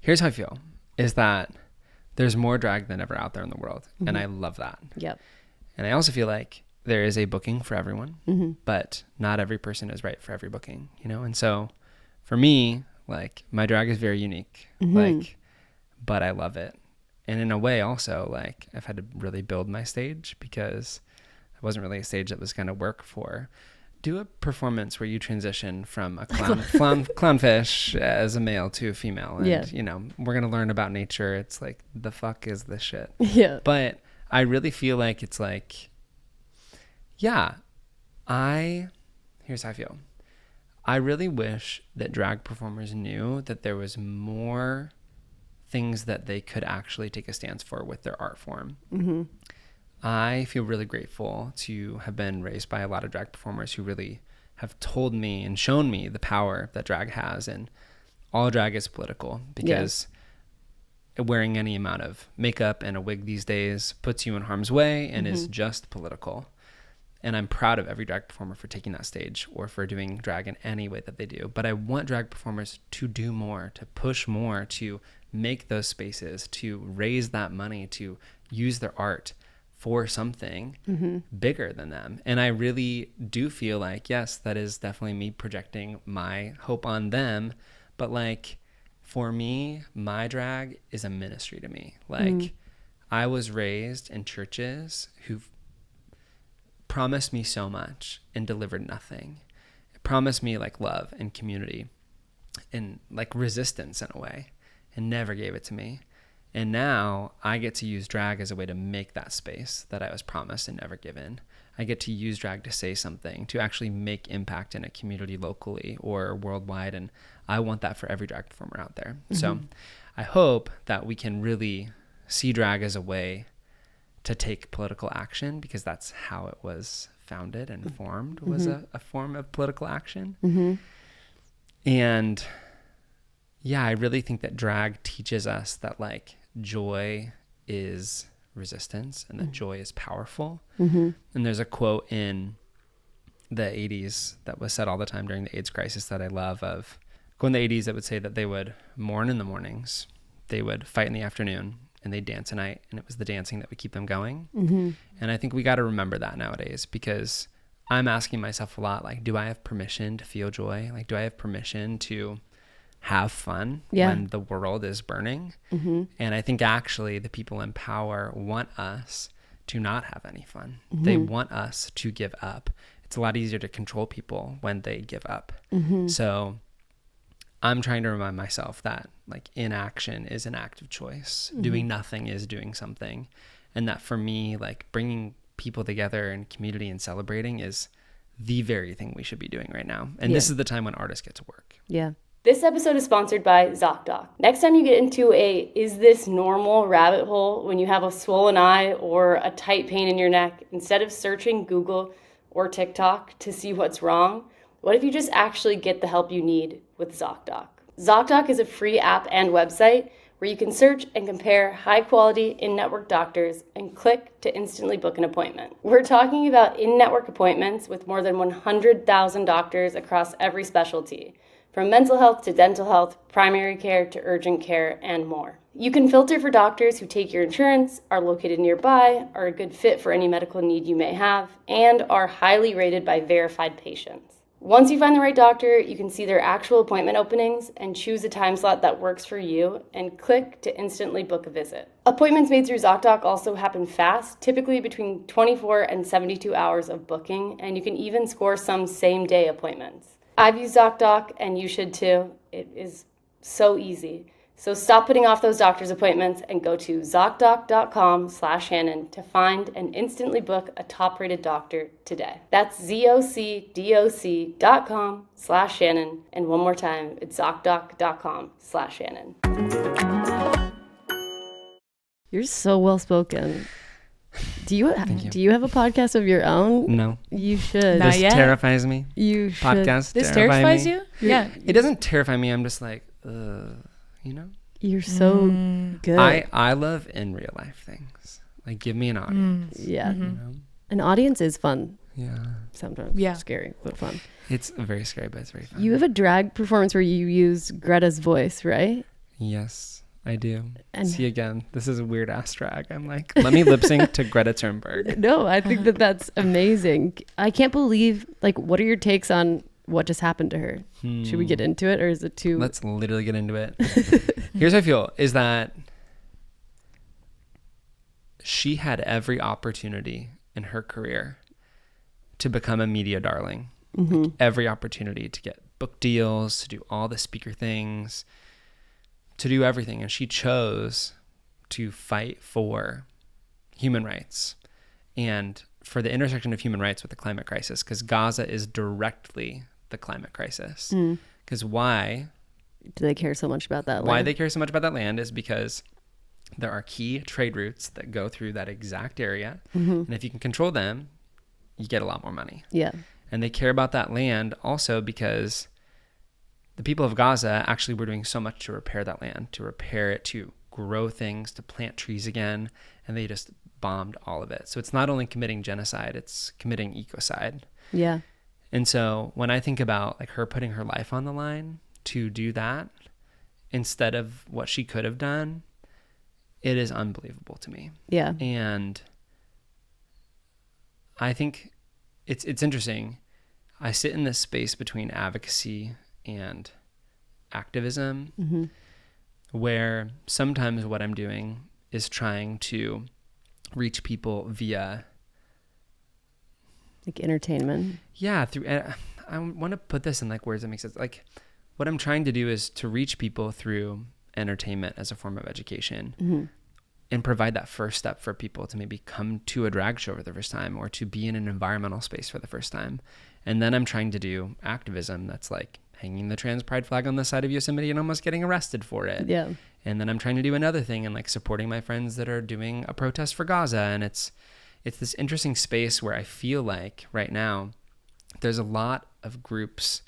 Here's how I feel, is that there's more drag than ever out there in the world. And I love that. Yep. And I also feel like there is a booking for everyone, but not every person is right for every booking, you know? And so for me, like my drag is very unique, like, but I love it. And in a way also, like I've had to really build my stage because it wasn't really a stage that was going to work for. Do a performance where you transition from a clownfish as a male to a female. And, you know, we're going to learn about nature. It's like, the fuck is this shit? Yeah. But I really feel like it's like, here's how I feel. I really wish that drag performers knew that there was more things that they could actually take a stance for with their art form. I feel really grateful to have been raised by a lot of drag performers who really have told me and shown me the power that drag has. And all drag is political because wearing any amount of makeup and a wig these days puts you in harm's way and is just political. And I'm proud of every drag performer for taking that stage or for doing drag in any way that they do. But I want drag performers to do more, to push more, to make those spaces, to raise that money, to use their art for something bigger than them. And I really do feel like, yes, that is definitely me projecting my hope on them. But like, for me, my drag is a ministry to me. Like, I was raised in churches who promised me so much and delivered nothing. It promised me like love and community and like resistance in a way and never gave it to me. And now I get to use drag as a way to make that space that I was promised and never given. I get to use drag to say something, to actually make impact in a community locally or worldwide. And I want that for every drag performer out there. So I hope that we can really see drag as a way to take political action, because that's how it was founded and formed, was a form of political action. And yeah, I really think that drag teaches us that like joy is resistance and that joy is powerful. And there's a quote in the 80s that was said all the time during the AIDS crisis that I love, of in the 80s that would say that they would mourn in the mornings, they would fight in the afternoon, and they dance at night, and it was the dancing that would keep them going. And I think we got to remember that nowadays, because I'm asking myself a lot, like, do I have permission to feel joy? Like, do I have permission to have fun when the world is burning? And I think actually the people in power want us to not have any fun. They want us to give up. It's a lot easier to control people when they give up. So I'm trying to remind myself that like inaction is an act of choice. Doing nothing is doing something. And that for me, like bringing people together in community and celebrating is the very thing we should be doing right now. And this is the time when artists get to work. Yeah. This episode is sponsored by ZocDoc. Next time you get into a "is this normal" rabbit hole when you have a swollen eye or a tight pain in your neck, instead of searching Google or TikTok to see what's wrong, what if you just actually get the help you need with ZocDoc? ZocDoc is a free app and website where you can search and compare high-quality in-network doctors and click to instantly book an appointment. We're talking about in-network appointments with more than 100,000 doctors across every specialty, from mental health to dental health, primary care to urgent care, and more. You can filter for doctors who take your insurance, are located nearby, are a good fit for any medical need you may have, and are highly rated by verified patients. Once you find the right doctor, you can see their actual appointment openings and choose a time slot that works for you and click to instantly book a visit. Appointments made through ZocDoc also happen fast, typically between 24 and 72 hours of booking, and you can even score some same-day appointments. I've used ZocDoc, and you should too. It is so easy. So stop putting off those doctor's appointments and go to ZocDoc.com/Shannon to find and instantly book a top-rated doctor today. That's ZocDoc.com/Shannon. And one more time, it's ZocDoc.com/Shannon. You're so well-spoken. Do you have a podcast of your own? No. You should. Not This yet. terrifies me. You should. Podcast This terrify terrifies me. you? Yeah. It doesn't terrify me. I'm just like, you know? You're so good. I love in real life things. Like, give me an audience. Yeah. You know? An audience is fun. Yeah. Sometimes. Yeah. Scary, but fun. It's very scary, but it's very fun. You have a drag performance where you use Greta's voice, right? Yes, I do. And- see, again, this is a weird ass drag. I'm like, let me lip sync to Greta Turnberg. No, I think that's amazing. I can't believe, like, what are your takes on what just happened to her? Should we get into it, or is it too... Let's literally get into it. Here's how I feel, is that she had every opportunity in her career to become a media darling. Like, every opportunity to get book deals, to do all the speaker things, to do everything. And she chose to fight for human rights and for the intersection of human rights with the climate crisis, because Gaza is directly the climate crisis. Because why Do they care so much about that land? Why they care so much about that land is because there are key trade routes that go through that exact area. And if you can control them, you get a lot more money. Yeah. And they care about that land also because the people of Gaza actually were doing so much to repair that land, to repair it, to grow things, to plant trees again, and they just bombed all of it. So it's not only committing genocide, it's committing ecocide. Yeah. And so when I think about like her putting her life on the line to do that instead of what she could have done, it is unbelievable to me. Yeah. And I think it's interesting. I sit in this space between advocacy and activism, where sometimes what I'm doing is trying to reach people via like entertainment. Yeah, through I want to put this in like words that make sense. Like what I'm trying to do is to reach people through entertainment as a form of education and provide that first step for people to maybe come to a drag show for the first time or to be in an environmental space for the first time. And then I'm trying to do activism that's like hanging the trans pride flag on the side of Yosemite and almost getting arrested for it. Yeah. And then I'm trying to do another thing and like supporting my friends that are doing a protest for Gaza. And it's this interesting space where I feel like right now there's a lot of groups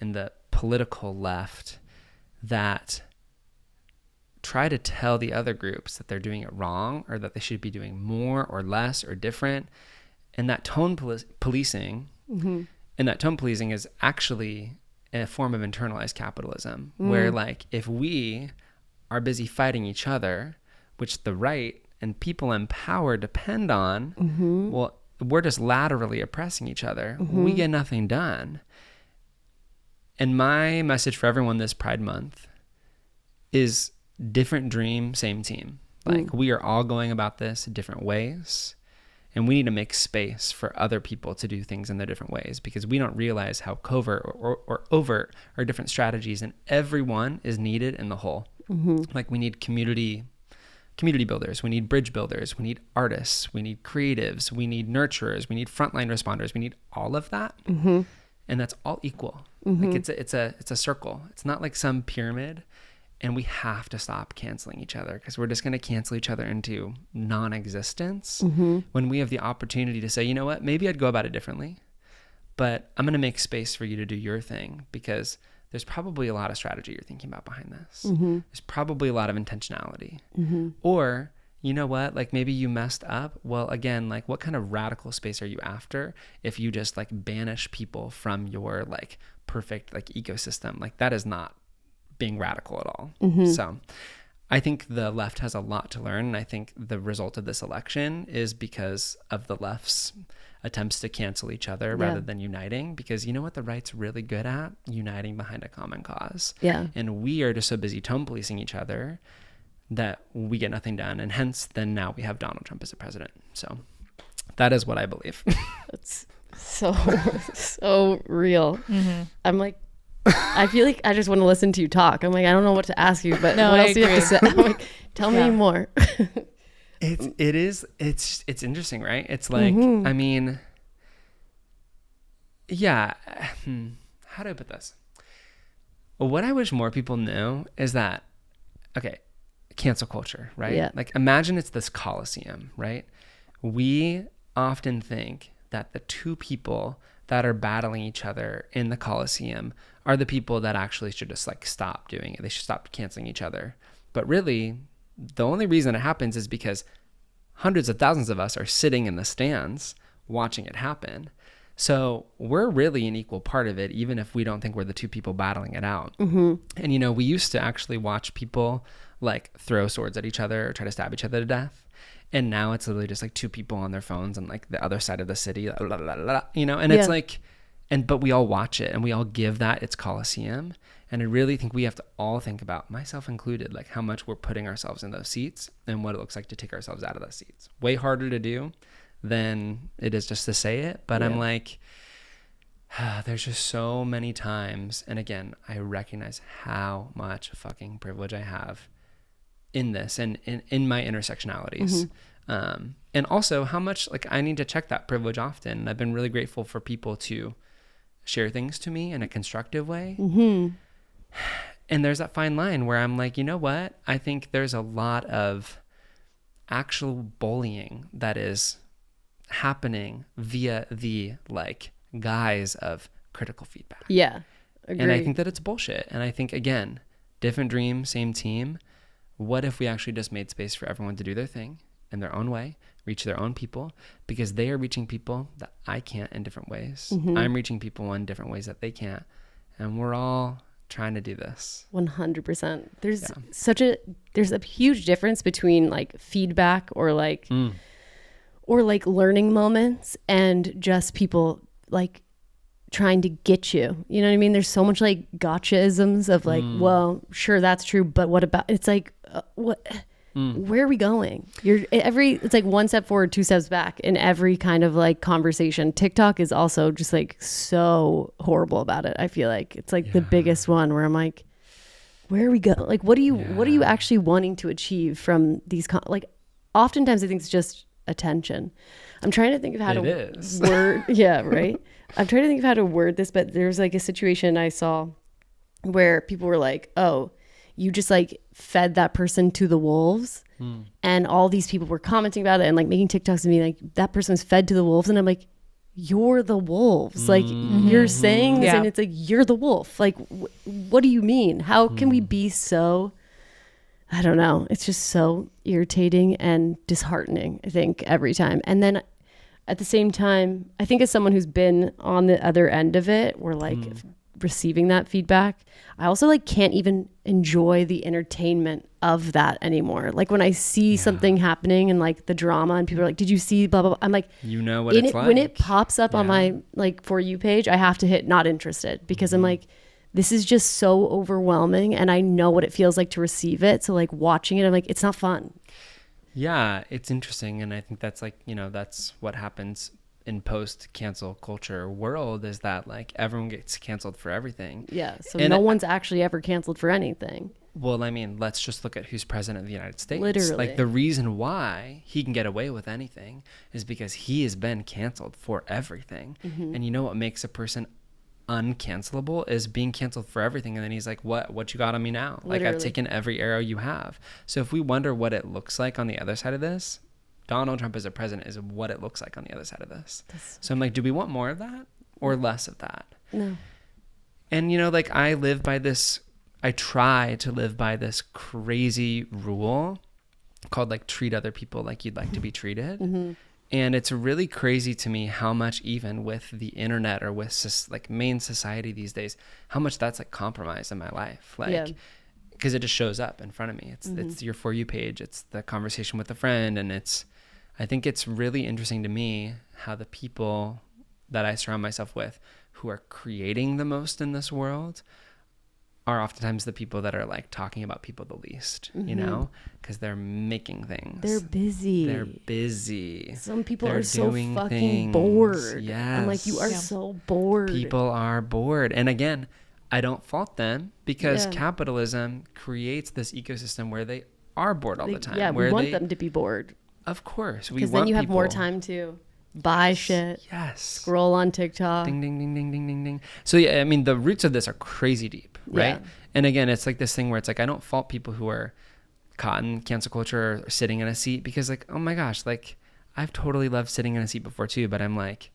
in the political left that try to tell the other groups that they're doing it wrong or that they should be doing more or less or different. And that tone policing, and that tone policing is actually a form of internalized capitalism, where like if we are busy fighting each other, which the right and people in power depend on, well, we're just laterally oppressing each other. We get nothing done. And my message for everyone this Pride Month is different dream, same team. Like we are all going about this different ways. And we need to make space for other people to do things in their different ways because we don't realize how covert or overt are different strategies, and everyone is needed in the whole. Like we need community builders, we need bridge builders, we need artists, we need creatives, we need nurturers, we need frontline responders, we need all of that. and that's all equal. Like it's a circle. It's not like some pyramid. And we have to stop canceling each other, because we're just going to cancel each other into non-existence when we have the opportunity to say, you know what, maybe I'd go about it differently, but I'm going to make space for you to do your thing, because there's probably a lot of strategy you're thinking about behind this. There's probably a lot of intentionality. Or, you know what, like maybe you messed up. Well, again, like what kind of radical space are you after if you just like banish people from your like perfect like ecosystem? Like that is not being radical at all. So I think the left has a lot to learn. And I think the result of this election is because of the left's attempts to cancel each other rather than uniting, because you know what the right's really good at? Uniting behind a common cause. Yeah. And we are just so busy tone policing each other that we get nothing done. And hence then now we have Donald Trump as a president. So that is what I believe. That's so real. I'm like, I feel like I just want to listen to you talk. I'm like, I don't know what to ask you, but what else do you have to say? I'm like, tell me more. It's interesting, right? It's like, I mean, yeah. How do I put this? What I wish more people knew is that, okay, cancel culture, right? Yeah. Like imagine it's this Coliseum, right? We often think that the two people that are battling each other in the Coliseum are the people that actually should just like stop doing it. They should stop canceling each other. But really, the only reason it happens is because hundreds of thousands of us are sitting in the stands watching it happen. So we're really an equal part of it, even if we don't think we're the two people battling it out. And, you know, we used to actually watch people like throw swords at each other or try to stab each other to death. And now it's literally just like two people on their phones on like the other side of the city, you know, and it's like, but we all watch it and we all give that its Coliseum. And I really think we have to all think about, myself included, like how much we're putting ourselves in those seats and what it looks like to take ourselves out of those seats. Way harder to do than it is just to say it. But I'm like, there's just so many times. And again, I recognize how much fucking privilege I have in this and in my intersectionalities. And also how much like I need to check that privilege often. I've been really grateful for people to share things to me in a constructive way. And there's that fine line where I'm like, you know what? I think there's a lot of actual bullying that is happening via the like guise of critical feedback. Yeah. Agree. And I think that it's bullshit. And I think, again, different dream, same team. What if we actually just made space for everyone to do their thing in their own way, reach their own people, because they are reaching people that I can't in different ways. I'm reaching people in different ways that they can't. And we're all trying to do this. 100%. There's a huge difference between like feedback or like learning moments and just people like trying to get you. You know what I mean? There's so much like gotcha-isms of like, well, sure, that's true, but what about, it's like, where are we going? It's like one step forward, two steps back in every kind of like conversation. TikTok is also just like so horrible about it. I feel like it's like the biggest one where I'm like, where are we going? Like, what are you actually wanting to achieve from these, like, oftentimes I think it's just attention. I'm trying to think of how to word. Yeah. Right. I'm trying to think of how to word this, but there's like a situation I saw where people were like, oh, you just like fed that person to the wolves. And all these people were commenting about it and like making TikToks and being like, that person's fed to the wolves. And I'm like, you're the wolves. Like you're saying this and it's like, you're the wolf. Like, what do you mean? How can we be so, I don't know. It's just so irritating and disheartening, I think, every time. And then at the same time, I think as someone who's been on the other end of it, we're like receiving that feedback, I also like can't even enjoy the entertainment of that anymore. Like when I see something happening and like the drama and people are like, did you see blah, blah, blah. I'm like, you know what it's like. When it pops up on my like For You page, I have to hit not interested because I'm like, this is just so overwhelming and I know what it feels like to receive it. So like watching it, I'm like, it's not fun. Yeah, it's interesting. And I think that's like, you know, that's what happens in post cancel culture world is that like everyone gets canceled for everything. Yeah. So no one's actually ever canceled for anything. Well, I mean, let's just look at who's president of the United States. Literally. Like the reason why he can get away with anything is because he has been canceled for everything. And you know what makes a person uncancelable is being canceled for everything. And then he's like, what you got on me now? Literally. Like, I've taken every arrow you have. So if we wonder what it looks like on the other side of this, Donald Trump as a president is what it looks like on the other side of this. So I'm like, do we want more of that or less of that? No. And, you know, like, I try to live by this crazy rule called, like, treat other people like you'd like to be treated. Mm-hmm. And it's really crazy to me how much, even with the internet or with like main society these days, how much that's like compromised in my life. Like, because it just shows up in front of me. It's your For You page. It's the conversation with a friend. And I think it's really interesting to me how the people that I surround myself with who are creating the most in this world are oftentimes the people that are like talking about people the least, you know, because they're making things. They're busy. Some people are so fucking bored. Yes. I'm like, you are so bored. People are bored. And again, I don't fault them because capitalism creates this ecosystem where they are bored all the time. Yeah, where we want them to be bored. Of course. Because then you have more time to buy shit. Yes. Scroll on TikTok. Ding, ding, ding, ding, ding, ding, ding. So yeah, I mean, the roots of this are crazy deep, right? Yeah. And again, it's like this thing where it's like, I don't fault people who are caught in cancel culture or sitting in a seat because, like, oh my gosh, like, I've totally loved sitting in a seat before too, but I'm like,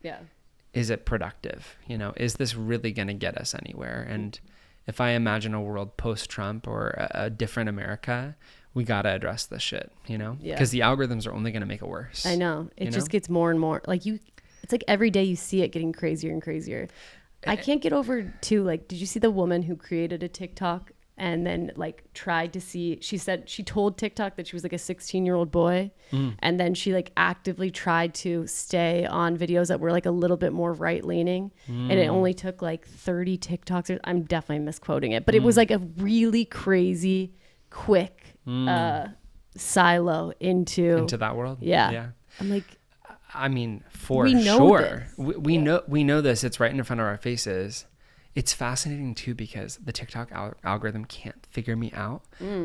is it productive? You know, is this really going to get us anywhere? And if I imagine a world post-Trump or a different America, we got to address this shit, you know? Because the algorithms are only going to make it worse. I know. It just gets more and more. Like, it's like every day you see it getting crazier and crazier. I can't get over too, like, did you see the woman who created a TikTok and then, like, tried to see, she said, she told TikTok that she was like a 16-year-old boy. And then she, like, actively tried to stay on videos that were, like, a little bit more right-leaning. And it only took, like, 30 TikToks. I'm definitely misquoting it. But it was, like, a really crazy, quick silo into that world. Yeah. I'm like, I mean, for sure, we know this. It's right in front of our faces. It's fascinating too because the TikTok algorithm can't figure me out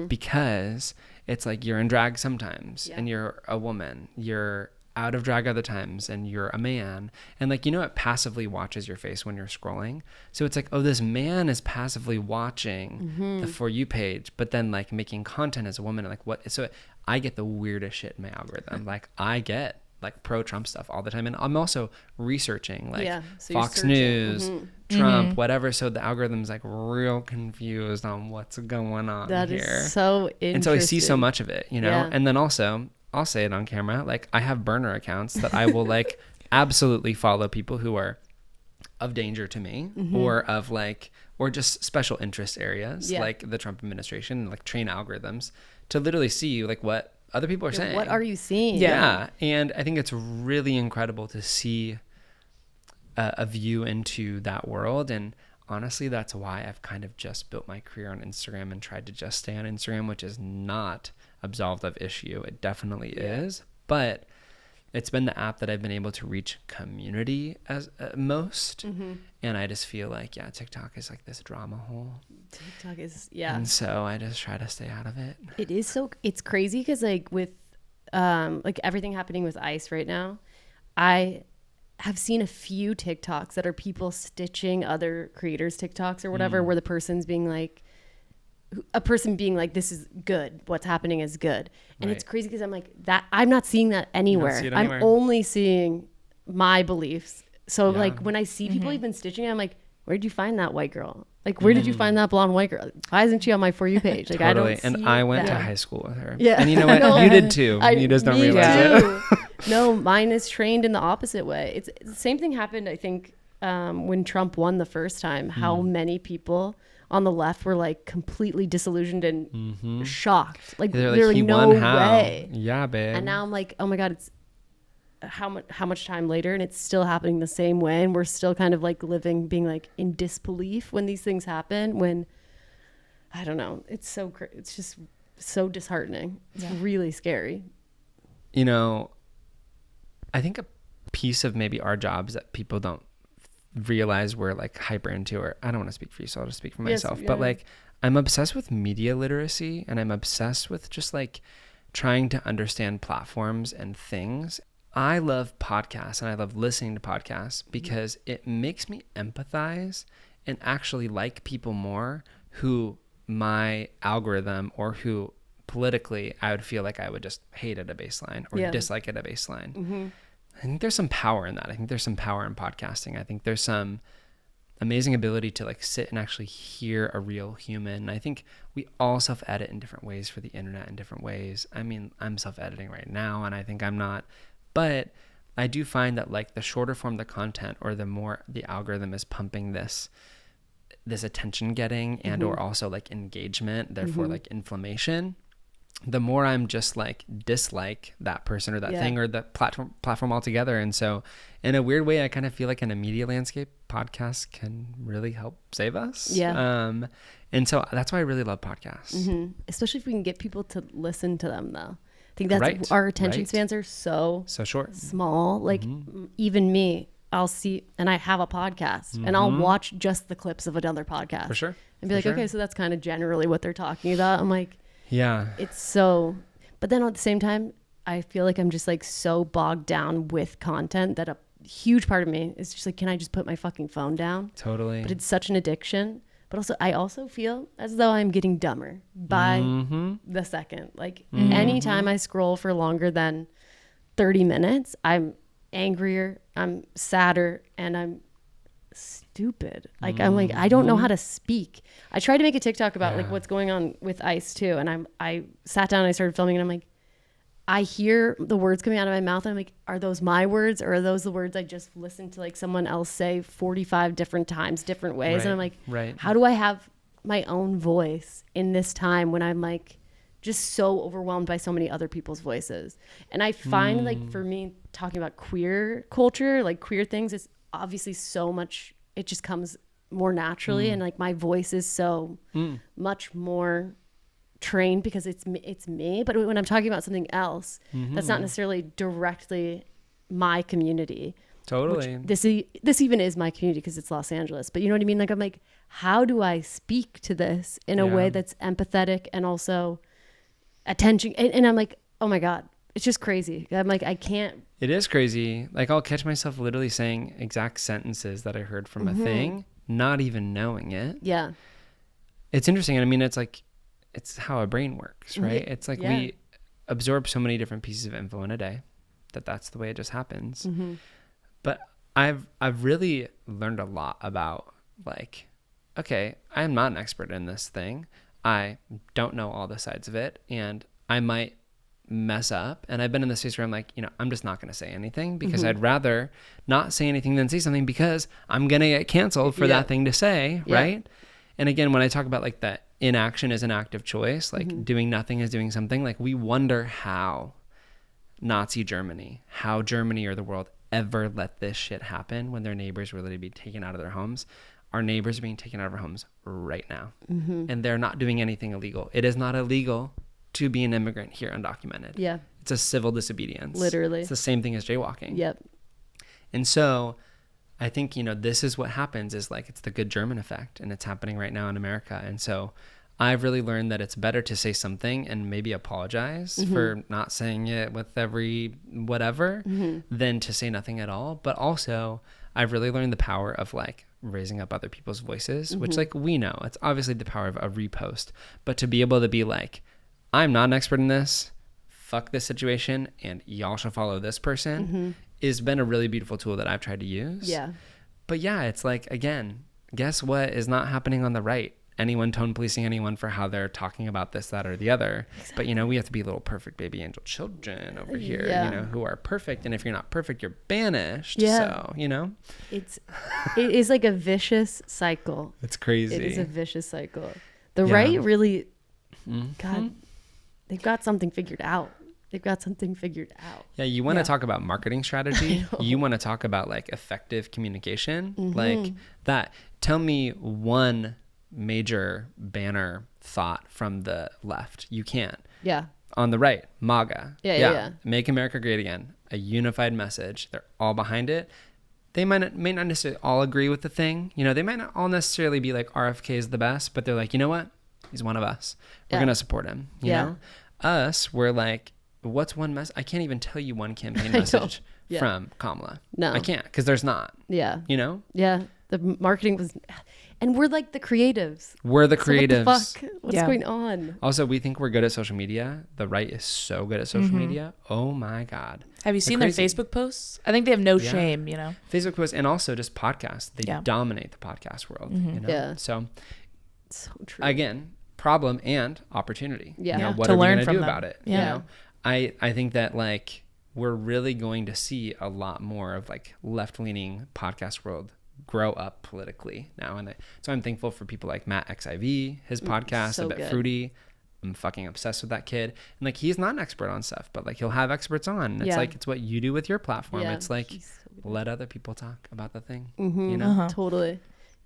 because it's like you're in drag sometimes and you're a woman, you're out of drag other times and you're a man, and like, you know, it passively watches your face when you're scrolling. So it's like, oh, this man is passively watching the For You page, but then like making content as a woman, and like what? So I get the weirdest shit in my algorithm. Like, I get like pro-Trump stuff all the time, and I'm also researching like Fox News, Trump, whatever. So the algorithm's like real confused on what's going on here. That is so interesting. And so I see so much of it, you know. And then also, I'll say it on camera, like, I have burner accounts that I will like absolutely follow people who are of danger to me or of like, or just special interest areas like the Trump administration, like train algorithms to literally see like what other people are saying. What are you seeing? Yeah. And I think it's really incredible to see a view into that world. And honestly, that's why I've kind of just built my career on Instagram and tried to just stay on Instagram, which is not absolved of issue. It definitely is. But it's been the app that I've been able to reach community as most. And I just feel like, TikTok is like this drama hole. TikTok is, And so I just try to stay out of it. It is so, it's crazy because like with like everything happening with ICE right now, I have seen a few TikToks that are people stitching other creators' TikToks or whatever, where the person's being like, this is good. What's happening is good. And it's crazy because I'm like, that I'm not seeing that anywhere. I'm only seeing my beliefs. So like when I see people even stitching, I'm like, where did you find that white girl? Like, where did you find that blonde white girl? Why isn't she on my For You page? Like, totally. I don't see I went that. to high school with her. Yeah. And you know what? You did too. You just don't realize it. No, mine is trained in the opposite way. It's the same thing happened, I think, when Trump won the first time. How many people on the left were like completely disillusioned and shocked. Like, they're like, no way. Yeah, babe. And now I'm like, oh my God, it's how much time later and it's still happening the same way, and we're still kind of like being like in disbelief when these things happen, when I don't know, it's just so disheartening. It's really scary. You know, I think a piece of maybe our jobs that people don't realize we're like hyper into, or I don't want to speak for you, so I'll just speak for myself, but like I'm obsessed with media literacy, and I'm obsessed with just like trying to understand platforms and things. I love podcasts and I love listening to podcasts because it makes me empathize and actually like people more who my algorithm or who politically I would feel like I would just hate at a baseline or dislike at a baseline. I think there's some power in that. I think there's some power in podcasting. I think there's some amazing ability to like sit and actually hear a real human. And I think we all self-edit in different ways for the internet in different ways. I mean, I'm self-editing right now and I think I'm not, but I do find that like the shorter form the content or the more the algorithm is pumping this attention getting and or also like engagement, therefore like inflammation, the more I'm just like dislike that person or that thing or the platform altogether. And so in a weird way, I kind of feel like in a media landscape, podcasts can really help save us. Yeah. And so that's why I really love podcasts. Especially if we can get people to listen to them though. I think that's our attention spans are so short, small. Like even me, I'll see, and I have a podcast and I'll watch just the clips of another podcast. For sure. And be like, okay, so that's kind of generally what they're talking about. I'm like, yeah, it's so, but then at the same time, I feel like I'm just like so bogged down with content that a huge part of me is just like, can I just put my fucking phone down? Totally. But it's such an addiction. But also, I also feel as though I'm getting dumber by the second. Like anytime I scroll for longer than 30 minutes, I'm angrier, I'm sadder, and I'm stupid. Like I'm like, I don't know how to speak. I tried to make a TikTok about like what's going on with ICE too, and I sat down and I started filming, and I'm like, I hear the words coming out of my mouth and I'm like, are those my words or are those the words I just listened to like someone else say 45 different times, different ways? And I'm like, how do I have my own voice in this time when I'm like just so overwhelmed by so many other people's voices? And I find like for me talking about queer culture, like queer things, is obviously so much, it just comes more naturally. And like my voice is so much more trained because it's me. But when I'm talking about something else, that's not necessarily directly my community. Totally. This even is my community because it's Los Angeles. But you know what I mean? Like I'm like, how do I speak to this in a way that's empathetic and also attention? And I'm like, oh my God, it's just crazy. I'm like, I can't. It is crazy. Like I'll catch myself literally saying exact sentences that I heard from a thing, not even knowing it. Yeah. It's interesting. I mean, it's like, it's how a brain works, right? It's like we absorb so many different pieces of info in a day that's the way it just happens. But I've really learned a lot about like, okay, I'm not an expert in this thing. I don't know all the sides of it and I might mess up. And I've been in this space where I'm like, you know, I'm just not going to say anything because I'd rather not say anything than say something because I'm going to get canceled for that thing to say, right? And again, when I talk about like that inaction is an active choice, like doing nothing is doing something, like we wonder how Nazi Germany, how Germany or the world ever let this shit happen when their neighbors were literally being taken out of their homes. Our neighbors are being taken out of our homes right now. And they're not doing anything illegal. It is not illegal to be an immigrant here undocumented. Yeah. It's a civil disobedience. Literally. It's the same thing as jaywalking. Yep. And so I think, you know, this is what happens is like, it's the good German effect and it's happening right now in America. And so I've really learned that it's better to say something and maybe apologize for not saying it with every whatever than to say nothing at all. But also I've really learned the power of like raising up other people's voices, which like we know it's obviously the power of a repost, but to be able to be like, I'm not an expert in this, fuck this situation and y'all should follow this person has been a really beautiful tool that I've tried to use. Yeah. But yeah, it's like, again, guess what is not happening on the right? Anyone tone policing anyone for how they're talking about this, that, or the other. Exactly. But, you know, we have to be little perfect baby angel children over here, you know, who are perfect. And if you're not perfect, you're banished. Yeah. So, you know. It is like a vicious cycle. It's crazy. It is a vicious cycle. The right really, God, they've got something figured out. They've got something figured out. Yeah, you want to talk about marketing strategy. You want to talk about like effective communication, like that. Tell me one major banner thought from the left. You can't. Yeah. On the right, MAGA. Yeah. Make America Great Again. A unified message. They're all behind it. They may not necessarily all agree with the thing. You know, they might not all necessarily be like RFK is the best, but they're like, you know what? He's one of us. We're going to support him. You know? Us, we're like, what's one message? I can't even tell you one campaign message from Kamala. No, I can't, because there's not. Yeah. You know? Yeah. The marketing was, and we're like the creatives. We're the creatives. What the fuck? What's going on? Also, we think we're good at social media. The right is so good at social media. Oh my God. Have you seen their Facebook posts? I think they have no shame, you know? Facebook posts, and also just podcasts. They dominate the podcast world, you know? Yeah. So true. Again, problem and opportunity. Yeah. You know, what to are we learn going to from do them. about it? Yeah. You know? I think that like we're really going to see a lot more of like left-leaning podcast world grow up politically now. And so I'm thankful for people like Matt XIV, his podcast, so A Bit good. Fruity. I'm fucking obsessed with that kid. And like, he's not an expert on stuff, but like he'll have experts on. And it's like, it's what you do with your platform. Yeah, it's like, he's so let other people talk about the thing, Mm-hmm. you know? Totally.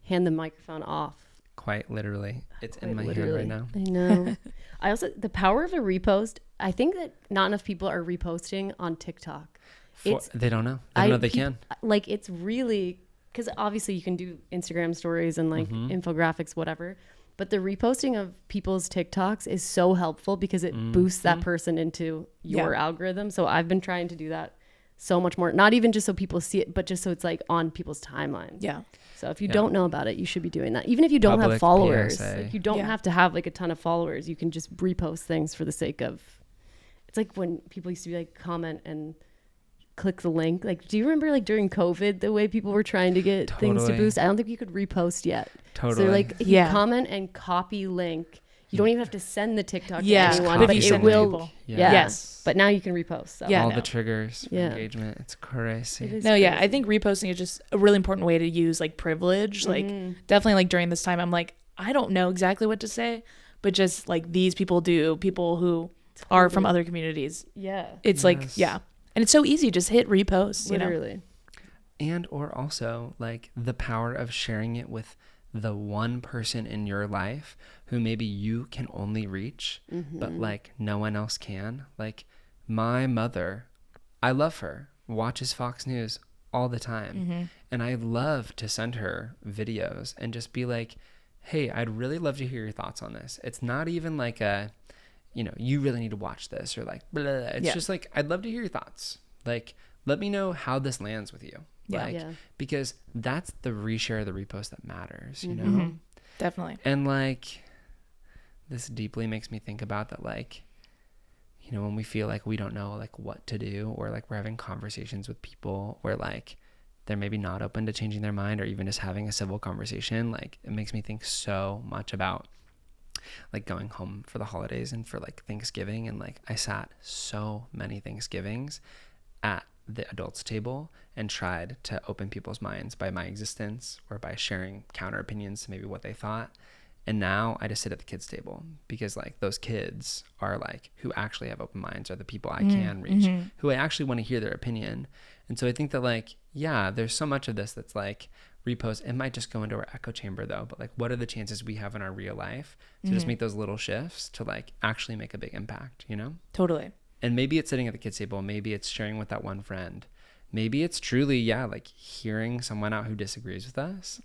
Hand the microphone off. Quite literally. It's in my Literally. hand right now. I know. I also, the power of a repost, I think that not enough people are reposting on TikTok. They don't know. They don't know they can. Like, it's really, because obviously you can do Instagram stories and like infographics, whatever. But the reposting of people's TikToks is so helpful because it boosts that person into your algorithm. So I've been trying to do that so much more. Not even just so people see it, but just so it's like on people's timelines. Yeah. So if you don't know about it, you should be doing that. Even if you don't have followers, like you don't have to have like a ton of followers. You can just repost things for the sake of, it's like when people used to be like comment and click the link. Like, do you remember like during COVID, the way people were trying to get things to boost? I don't think you could repost yet. Totally. So like if you comment and copy link, you don't even have to send the TikTok to anyone, but it will. Yeah. Yes. But now you can repost. So. Yeah. All the triggers for engagement. It's crazy. It is No, crazy. yeah. I think reposting is just a really important way to use like privilege. Like definitely like during this time, I'm like, I don't know exactly what to say, but just like these people do, people who are from other communities. Yeah. It's like, and it's so easy. Just hit repost, Literally. you know? And or also like the power of sharing it with the one person in your life who maybe you can only reach, but like no one else can. Like my mother, I love her, watches Fox News all the time. And I love to send her videos and just be like, hey, I'd really love to hear your thoughts on this. It's not even like a, you know, you really need to watch this or like, blah, blah, blah. It's just like, I'd love to hear your thoughts. Like, let me know how this lands with you. Because that's the reshare, the repost that matters, you know? Definitely. And like, this deeply makes me think about that, like, you know, when we feel like we don't know like what to do, or like we're having conversations with people where like they're maybe not open to changing their mind or even just having a civil conversation, like it makes me think so much about like going home for the holidays and for like Thanksgiving. And like I sat so many Thanksgivings at the adults table and tried to open people's minds by my existence or by sharing counter opinions to maybe what they thought. And now I just sit at the kids table because like those kids are like who actually have open minds, are the people I can reach, who I actually want to hear their opinion. And so I think that like, yeah, there's so much of this that's like repost. It might just go into our echo chamber though, but like what are the chances we have in our real life to just make those little shifts to like actually make a big impact, you know? Totally. And maybe it's sitting at the kids table, maybe it's sharing with that one friend, maybe it's truly like hearing someone out who disagrees with us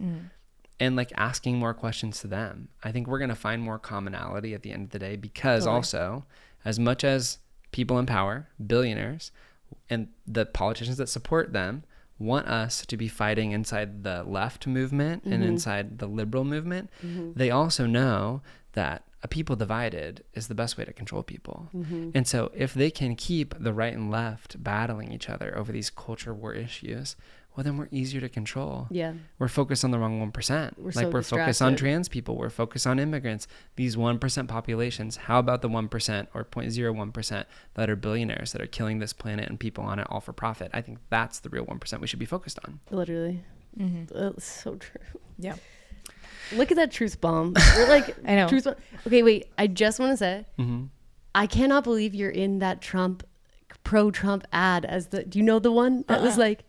and like asking more questions to them. I think we're going to find more commonality at the end of the day because also as much as people in power, billionaires, and the politicians that support them want us to be fighting inside the left movement and inside the liberal movement, they also know that a people divided is the best way to control people. And so if they can keep the right and left battling each other over these culture war issues, well, then we're easier to control. Yeah. We're focused on the wrong 1%. We're focused on trans people. We're focused on immigrants. These 1% populations. How about the 1% or 0.01% that are billionaires that are killing this planet and people on it all for profit? I think that's the real 1% we should be focused on. Literally. That's so true. Yeah. Look at that truth bomb. We're like, I know. Truth bomb. Okay, wait. I just want to say, I cannot believe you're in that pro-Trump ad as do you know the one that was like,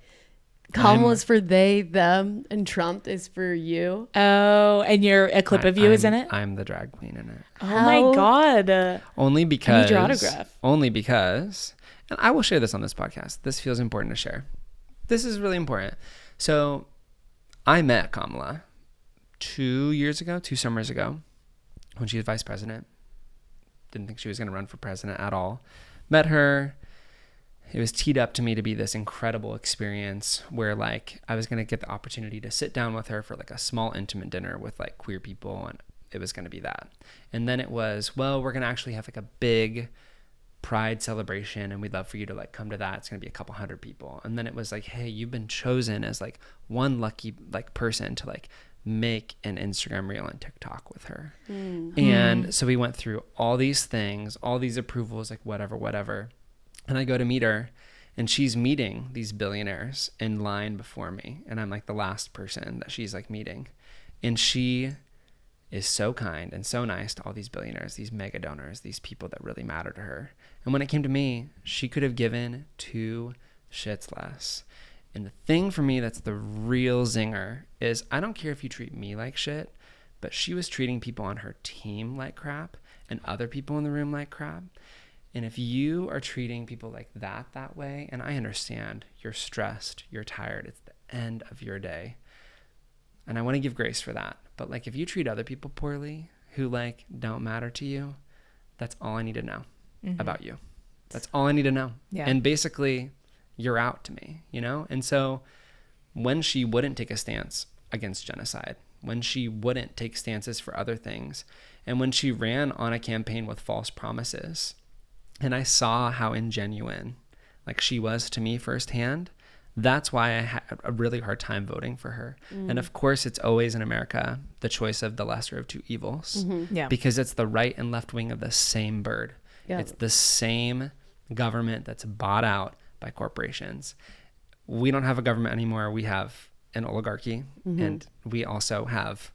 Kamala's for they, them, and Trump is for you. Oh, and a clip of you is in it? I'm the drag queen in it. Oh my God. Only because. I need your autograph. Only because, and I will share this on this podcast. This feels important to share. This is really important. So I met Kamala 2 summers ago when she was vice president. Didn't think she was going to run for president at all. met her. It was teed up to me to be this incredible experience where like I was going to get the opportunity to sit down with her for like a small intimate dinner with like queer people, and it was going to be that. And then it was, well, we're going to actually have like a big pride celebration and we'd love for you to like come to that. It's going to be a couple hundred people. And then it was like, hey, you've been chosen as like one lucky like person to like make an Instagram reel and TikTok with her. And so we went through all these things, all these approvals, like whatever. And I go to meet her and she's meeting these billionaires in line before me. And I'm like the last person that she's like meeting. And she is so kind and so nice to all these billionaires, these mega donors, these people that really matter to her. And when it came to me, she could have given 2 shits less. And the thing for me that's the real zinger is I don't care if you treat me like shit, but she was treating people on her team like crap and other people in the room like crap. And if you are treating people like that way, and I understand you're stressed, you're tired, it's the end of your day. And I want to give grace for that. But like if you treat other people poorly who like don't matter to you, that's all I need to know about you. That's all I need to know. Yeah. And basically you're out to me, you know? And so when she wouldn't take a stance against genocide, when she wouldn't take stances for other things, and when she ran on a campaign with false promises, and I saw how ingenuine like she was to me firsthand, that's why I had a really hard time voting for her. And of course, it's always in America the choice of the lesser of two evils, because it's the right and left wing of the same bird. Yeah. It's the same government that's bought out by corporations. We don't have a government anymore. We have an oligarchy, and we also have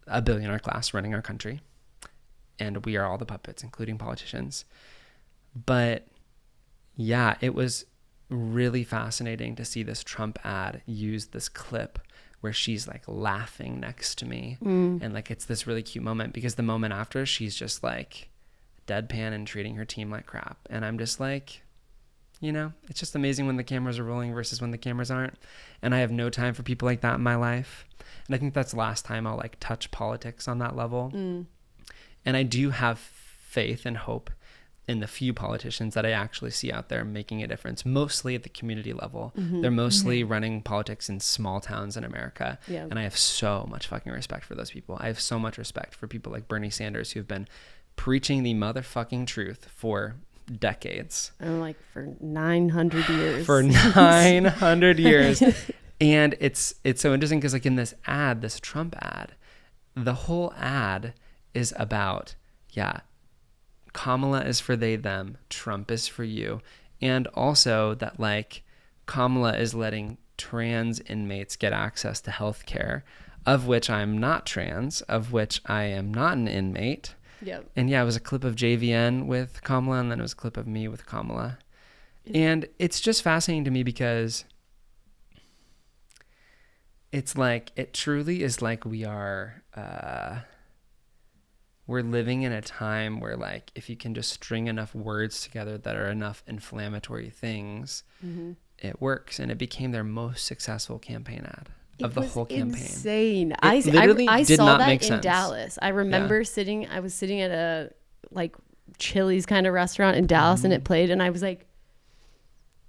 a billionaire class running our country. And we are all the puppets, including politicians. But yeah, it was really fascinating to see this Trump ad use this clip where she's like laughing next to me. And like, it's this really cute moment, because the moment after she's just like deadpan and treating her team like crap. And I'm just like, you know, it's just amazing when the cameras are rolling versus when the cameras aren't. And I have no time for people like that in my life. And I think that's the last time I'll like touch politics on that level. And I do have faith and hope in the few politicians that I actually see out there making a difference, mostly at the community level. They're mostly running politics in small towns in America. Yeah. And I have so much fucking respect for those people. I have so much respect for people like Bernie Sanders, who've been preaching the motherfucking truth for decades. And like for 900 years. For 900 years. And it's so interesting because like in this ad, this Trump ad, the whole ad is about, Kamala is for they, them, Trump is for you. And also that like Kamala is letting trans inmates get access to health care, of which I'm not trans, of which I am not an inmate. Yep. And it was a clip of JVN with Kamala, and then it was a clip of me with Kamala. And it's just fascinating to me because it's like, it truly is like we are, we're living in a time where like, if you can just string enough words together that are enough inflammatory things, it works. And it became their most successful campaign ad of the whole campaign. Insane. I saw that in Dallas. I remember I was sitting at a like Chili's kind of restaurant in Dallas, and it played, and I was like,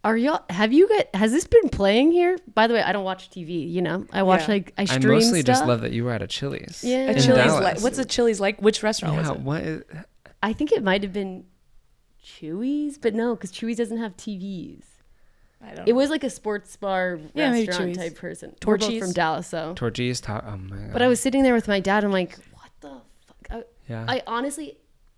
has this been playing here? By the way, I don't watch TV, you know. I watch I stream I mostly stuff. just love that you were at a Chili's. Yeah. A Chili's what's a Chili's like? Which restaurant was it? What is, I think it might have been Chewy's, but no, because Chewy's doesn't have TVs. I don't know. It was like a sports bar restaurant Chewy's. type person. Torchy's? We're both from Dallas, so. Torchy's? Oh my God. But I was sitting there with my dad. I'm like, what the fuck? I honestly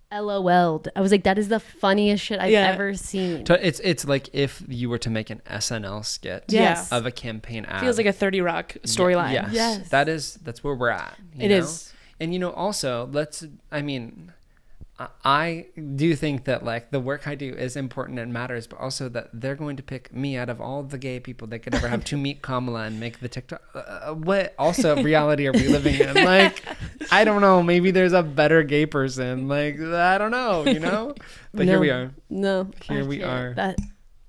LOL'd. I was like, that is the funniest shit I've ever seen. It's like if you were to make an SNL skit of a campaign ad. Feels like a 30 Rock storyline. Yes. That's where we're at. It is. And also I do think that like the work I do is important and matters, but also that they're going to pick me out of all the gay people they could ever have to meet Kamala and make the TikTok. What also reality are we living in? Like, I don't know. Maybe there's a better gay person. Like, I don't know, you know? But here we are. No. Here we are.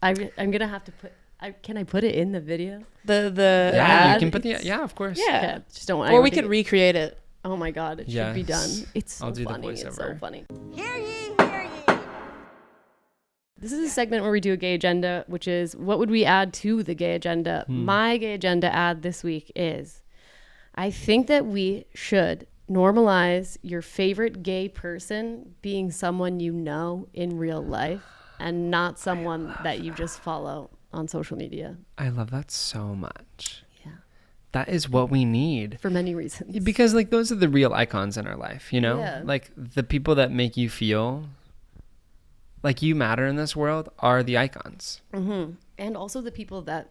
I'm going to have to put... can I put it in the video? The ad? You can put of course. Yeah. Just don't want. Or we could recreate it. Oh my God, it should be done. It's so I'll do funny. the voiceover. It's so funny. Hear ye, This is a segment where we do a gay agenda, which is what would we add to the gay agenda? My gay agenda ad this week is I think that we should normalize your favorite gay person being someone you know in real life and not someone that you just follow on social media. I love that so much. Yeah. That is what we need. For many reasons. Because like those are the real icons in our life, you know? Yeah. Like the people that make you feel like you matter in this world are the icons. Mm-hmm. And also the people that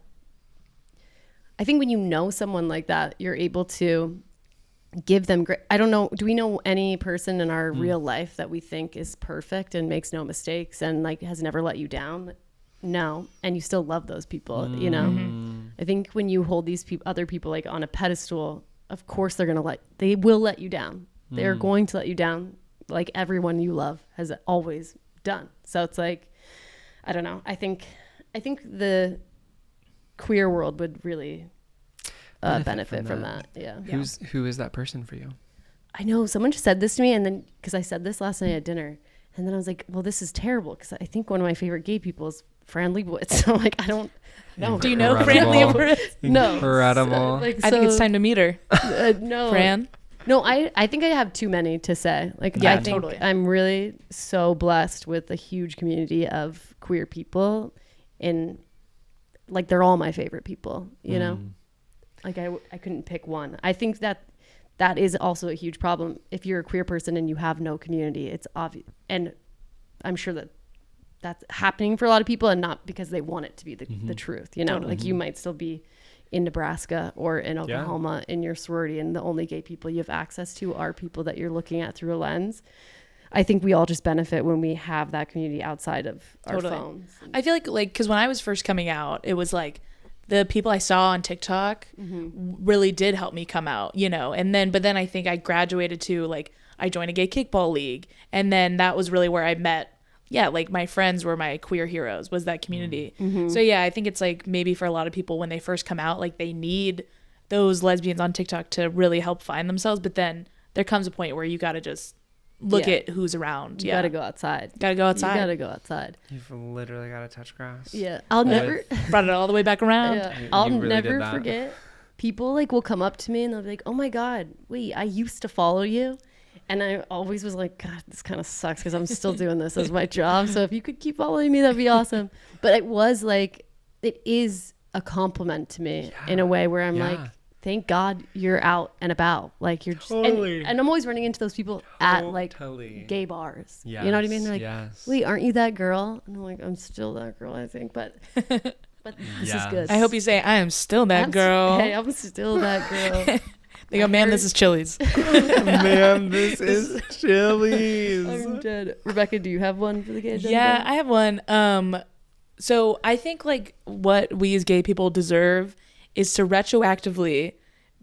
I think when you know someone like that, you're able to give them great. I don't know. Do we know any person in our real life that we think is perfect and makes no mistakes and like has never let you down? No. And you still love those people, you know? I think when you hold these other people like on a pedestal, of course they will let you down. They're going to let you down like everyone you love has always done. So it's like, I don't know. I think the queer world would really benefit from that. Yeah. Who is that person for you? I know someone just said this to me, and then because I said this last night at dinner, and then I was like, well, this is terrible because I think one of my favorite gay people is Fran Lebowitz. So like, I don't know. Do you know Fran Lebowitz? No. Incredible. So, I think it's time to meet her. No. Fran? No, I think I have too many to say. Like, Yeah, I think totally. I'm really so blessed with a huge community of queer people, and like they're all my favorite people. You know, like I couldn't pick one. I think that is also a huge problem if you're a queer person and you have no community. It's obvious, and I'm sure that that's happening for a lot of people, and not because they want it to be the truth. You know, like you might still be in Nebraska or in Oklahoma in your sorority, and the only gay people you have access to are people that you're looking at through a lens. I think we all just benefit when we have that community outside of our phones. I feel like because when I was first coming out, it was like the people I saw on TikTok really did help me come out, you know. But then I think I graduated to like I joined a gay kickball league, and then that was really where I met. Yeah, like my friends were my queer heroes, was that community. So yeah, I think it's like maybe for a lot of people when they first come out, like they need those lesbians on TikTok to really help find themselves. But then there comes a point where you got to just look at who's around. You got to go outside. Got to go outside. You got to go outside. You've literally got to touch grass. Yeah. I'll never brought it all the way back around. Yeah. You I'll really never did that. forget. People like will come up to me and they'll be like, "Oh my God, wait, I used to follow you." And I always was like, God, this kind of sucks because I'm still doing this as my job. So if you could keep following me, that'd be awesome. But it was like, it is a compliment to me in a way where I'm like, thank God you're out and about. Like you're just, and I'm always running into those people at like gay bars. Yes, you know what I mean? They're like, wait, aren't you that girl? And I'm like, I'm still that girl, I think. But this is good. I hope you say, I am still that girl. Hey, I'm still that girl. They go, man, this is Chili's. Man, this is Chili's. I'm dead. Rebekah, do you have one for the gay agenda? Yeah, I have one. So I think like what we as gay people deserve is to retroactively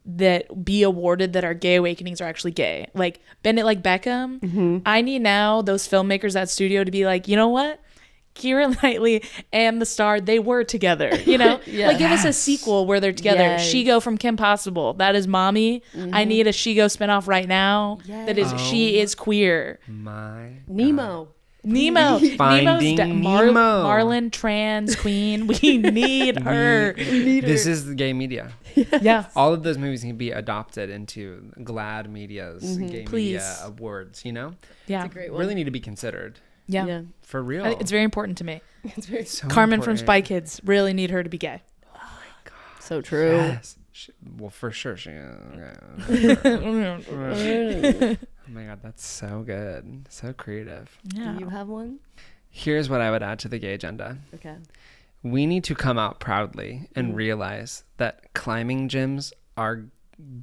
that be awarded that our gay awakenings are actually gay. Like bend it like Beckham. I need now those filmmakers at studio to be like, you know what? Keira Knightley and the star, they were together, you know? Like give us a sequel where they're together. She-Go from Kim Possible. That is mommy. I need a She-Go spinoff right now. That is she is queer. Nemo. Finding Nemo. Marlon, trans queen. We need her. This is the gay media. Yeah. All of those movies can be adopted into GLAAD Media's gay media awards, you know? Yeah. It's a great one. Really need to be considered. Yeah. For real. It's very important to me. It's very so Carmen important. from Spy Kids, really need her to be gay. Oh my God. so true. Yes. Well, for sure. Oh my God, that's so good. So creative. Yeah. Do you have one? Here's what I would add to the gay agenda. Okay. We need to come out proudly and realize that climbing gyms are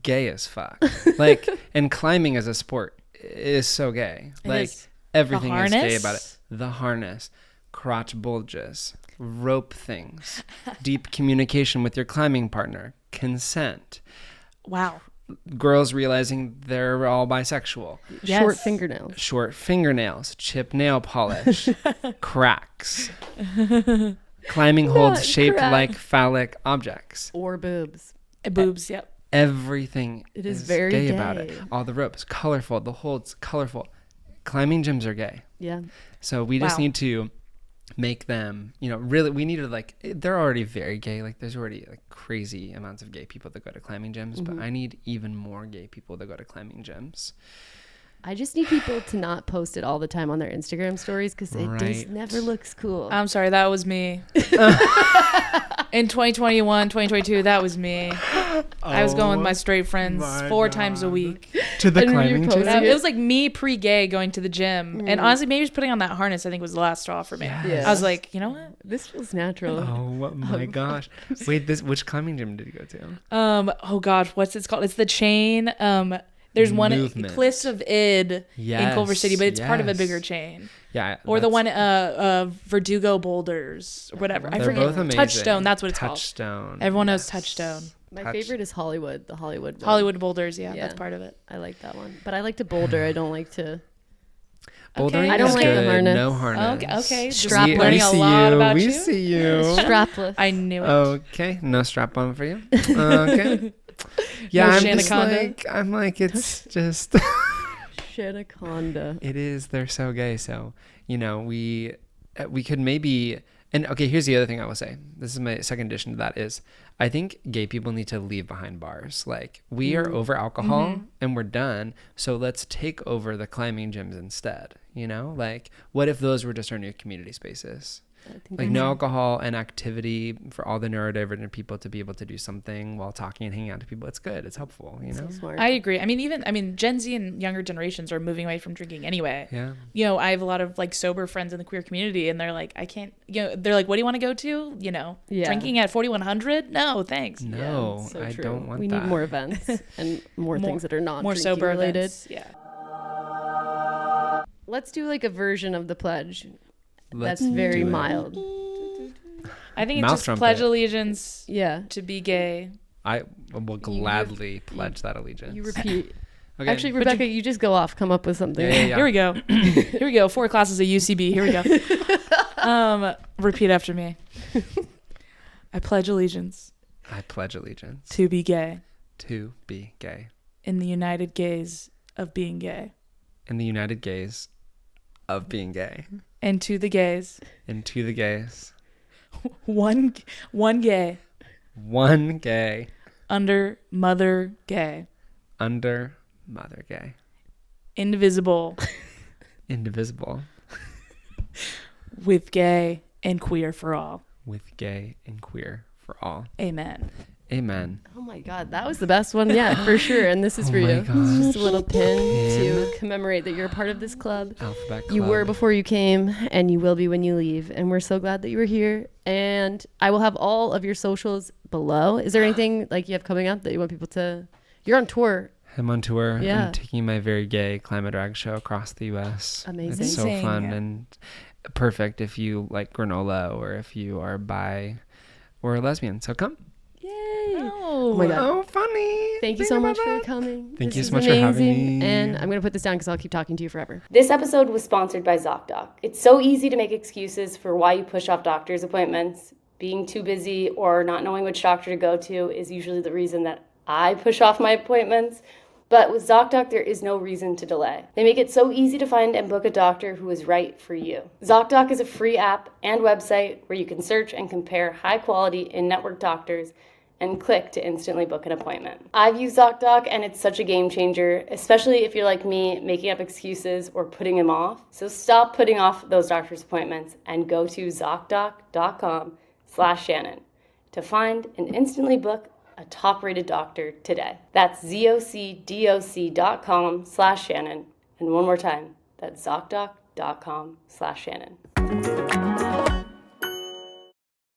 gay as fuck. Like, and climbing as a sport is so gay. Like, everything is gay about it. The harness, crotch bulges, rope things, deep communication with your climbing partner, consent. Wow. Girls realizing they're all bisexual. Yes. Short fingernails, chip nail polish, cracks, climbing holds shaped like phallic objects. Or boobs. Boobs, yep. Everything It is very gay gay about it. All the ropes, colorful. The holds, colorful. Climbing gyms are gay. Yeah. So we just need to make them, really, we need to like, they're already very gay. Like there's already like crazy amounts of gay people that go to climbing gyms, but I need even more gay people that go to climbing gyms. I just need people to not post it all the time on their Instagram stories because it just never looks cool. I'm sorry, that was me. In 2021, 2022, that was me. I was going with my straight friends 4 times a week. To the And climbing you're gym? It was like me pre-gay going to the gym. And honestly, maybe just putting on that harness, I think, was the last straw for me. Yes. I was like, you know what? This feels natural. Oh my gosh. Wait, which climbing gym did you go to? Oh gosh, what's it called? It's the chain. There's one Movement. Cliffs of Id in Culver City, but it's part of a yes. bigger chain. Yeah. Or the one Verdugo Boulders or whatever. I They're forget. both amazing. Touchstone, that's what it's called. Touchstone. Everyone knows yes. Touchstone. My favorite is Hollywood, the Hollywood one. Hollywood Boulders, yeah, Yeah. that's part of it. I like that one. But I like to boulder. I don't like to... Bouldering I don't is like the good. harness. No harness. Okay. Strap we learning a see lot you. about we you. see you. Strapless. I knew it. Okay, no strap on for you. Okay. Yeah, No I'm just Shanaconda. like, it's just, Shanaconda. it is. They're so gay. So, we could maybe, and okay, here's the other thing I will say. This is my second addition to that is, I think gay people need to leave behind bars. Like we are over alcohol and we're done. So let's take over the climbing gyms instead. Like what if those were just our new community spaces? Like no alcohol and activity for all the neurodivergent people to be able to do something while talking and hanging out to people. It's good. It's helpful, So smart. I agree. I mean, Gen Z and younger generations are moving away from drinking anyway. Yeah. I have a lot of like sober friends in the queer community, and they're like, I can't. They're like, what do you want to go to? Yeah. Drinking at 4100? No, thanks. No, Yeah, so I true. don't want we that. need more events and more things that are not more drinking sober related. events. Yeah. Let's do like a version of the pledge Let's that's very do it. mild. I think it's Mouth just trumpet. pledge allegiance Yeah. to be gay. I will gladly pledge that allegiance. You repeat. Okay. Actually, Rebekah, you just go off. Come up with something. Yeah. Here we go. Here we go. 4 classes at UCB. Here we go. Repeat after me. I pledge allegiance I pledge allegiance to be gay to be gay in the united gaze of being gay, in the united gaze of being gay, and to the gays, and to the gays, one gay one gay under mother gay, under mother gay, indivisible indivisible, with gay and queer for all. with gay and queer for all. Amen. Amen. Oh my God, that was the best one yet, for sure. And this is for Oh my you. gosh. It's just a little pin to commemorate that you're a part of this club. Alphabet Club. You were before you came, and you will be when you leave. And we're so glad that you were here. And I will have all of your socials below. Is there anything like you have coming up that you want people to? You're on tour. I'm on tour. Yeah. I'm taking my very gay climate drag show across the U.S. Amazing. It's so Amazing. fun and perfect if you like granola or if you are bi or a lesbian. So come. Yay! Oh, my God. Oh, funny. Thank you so much for coming. Thank This you is so much for having amazing. me. And I'm going to put this down because I'll keep talking to you forever. This episode was sponsored by ZocDoc. It's so easy to make excuses for why you push off doctor's appointments. Being too busy or not knowing which doctor to go to is usually the reason that I push off my appointments. But with ZocDoc, there is no reason to delay. They make it so easy to find and book a doctor who is right for you. ZocDoc is a free app and website where you can search and compare high-quality in-network doctors and click to instantly book an appointment. I've used ZocDoc and it's such a game changer, especially if you're like me, making up excuses or putting them off. So stop putting off those doctor's appointments and go to ZocDoc.com/Shannon to find and instantly book a top-rated doctor today. That's ZocDoc.com/Shannon. And one more time, that's ZocDoc.com/Shannon.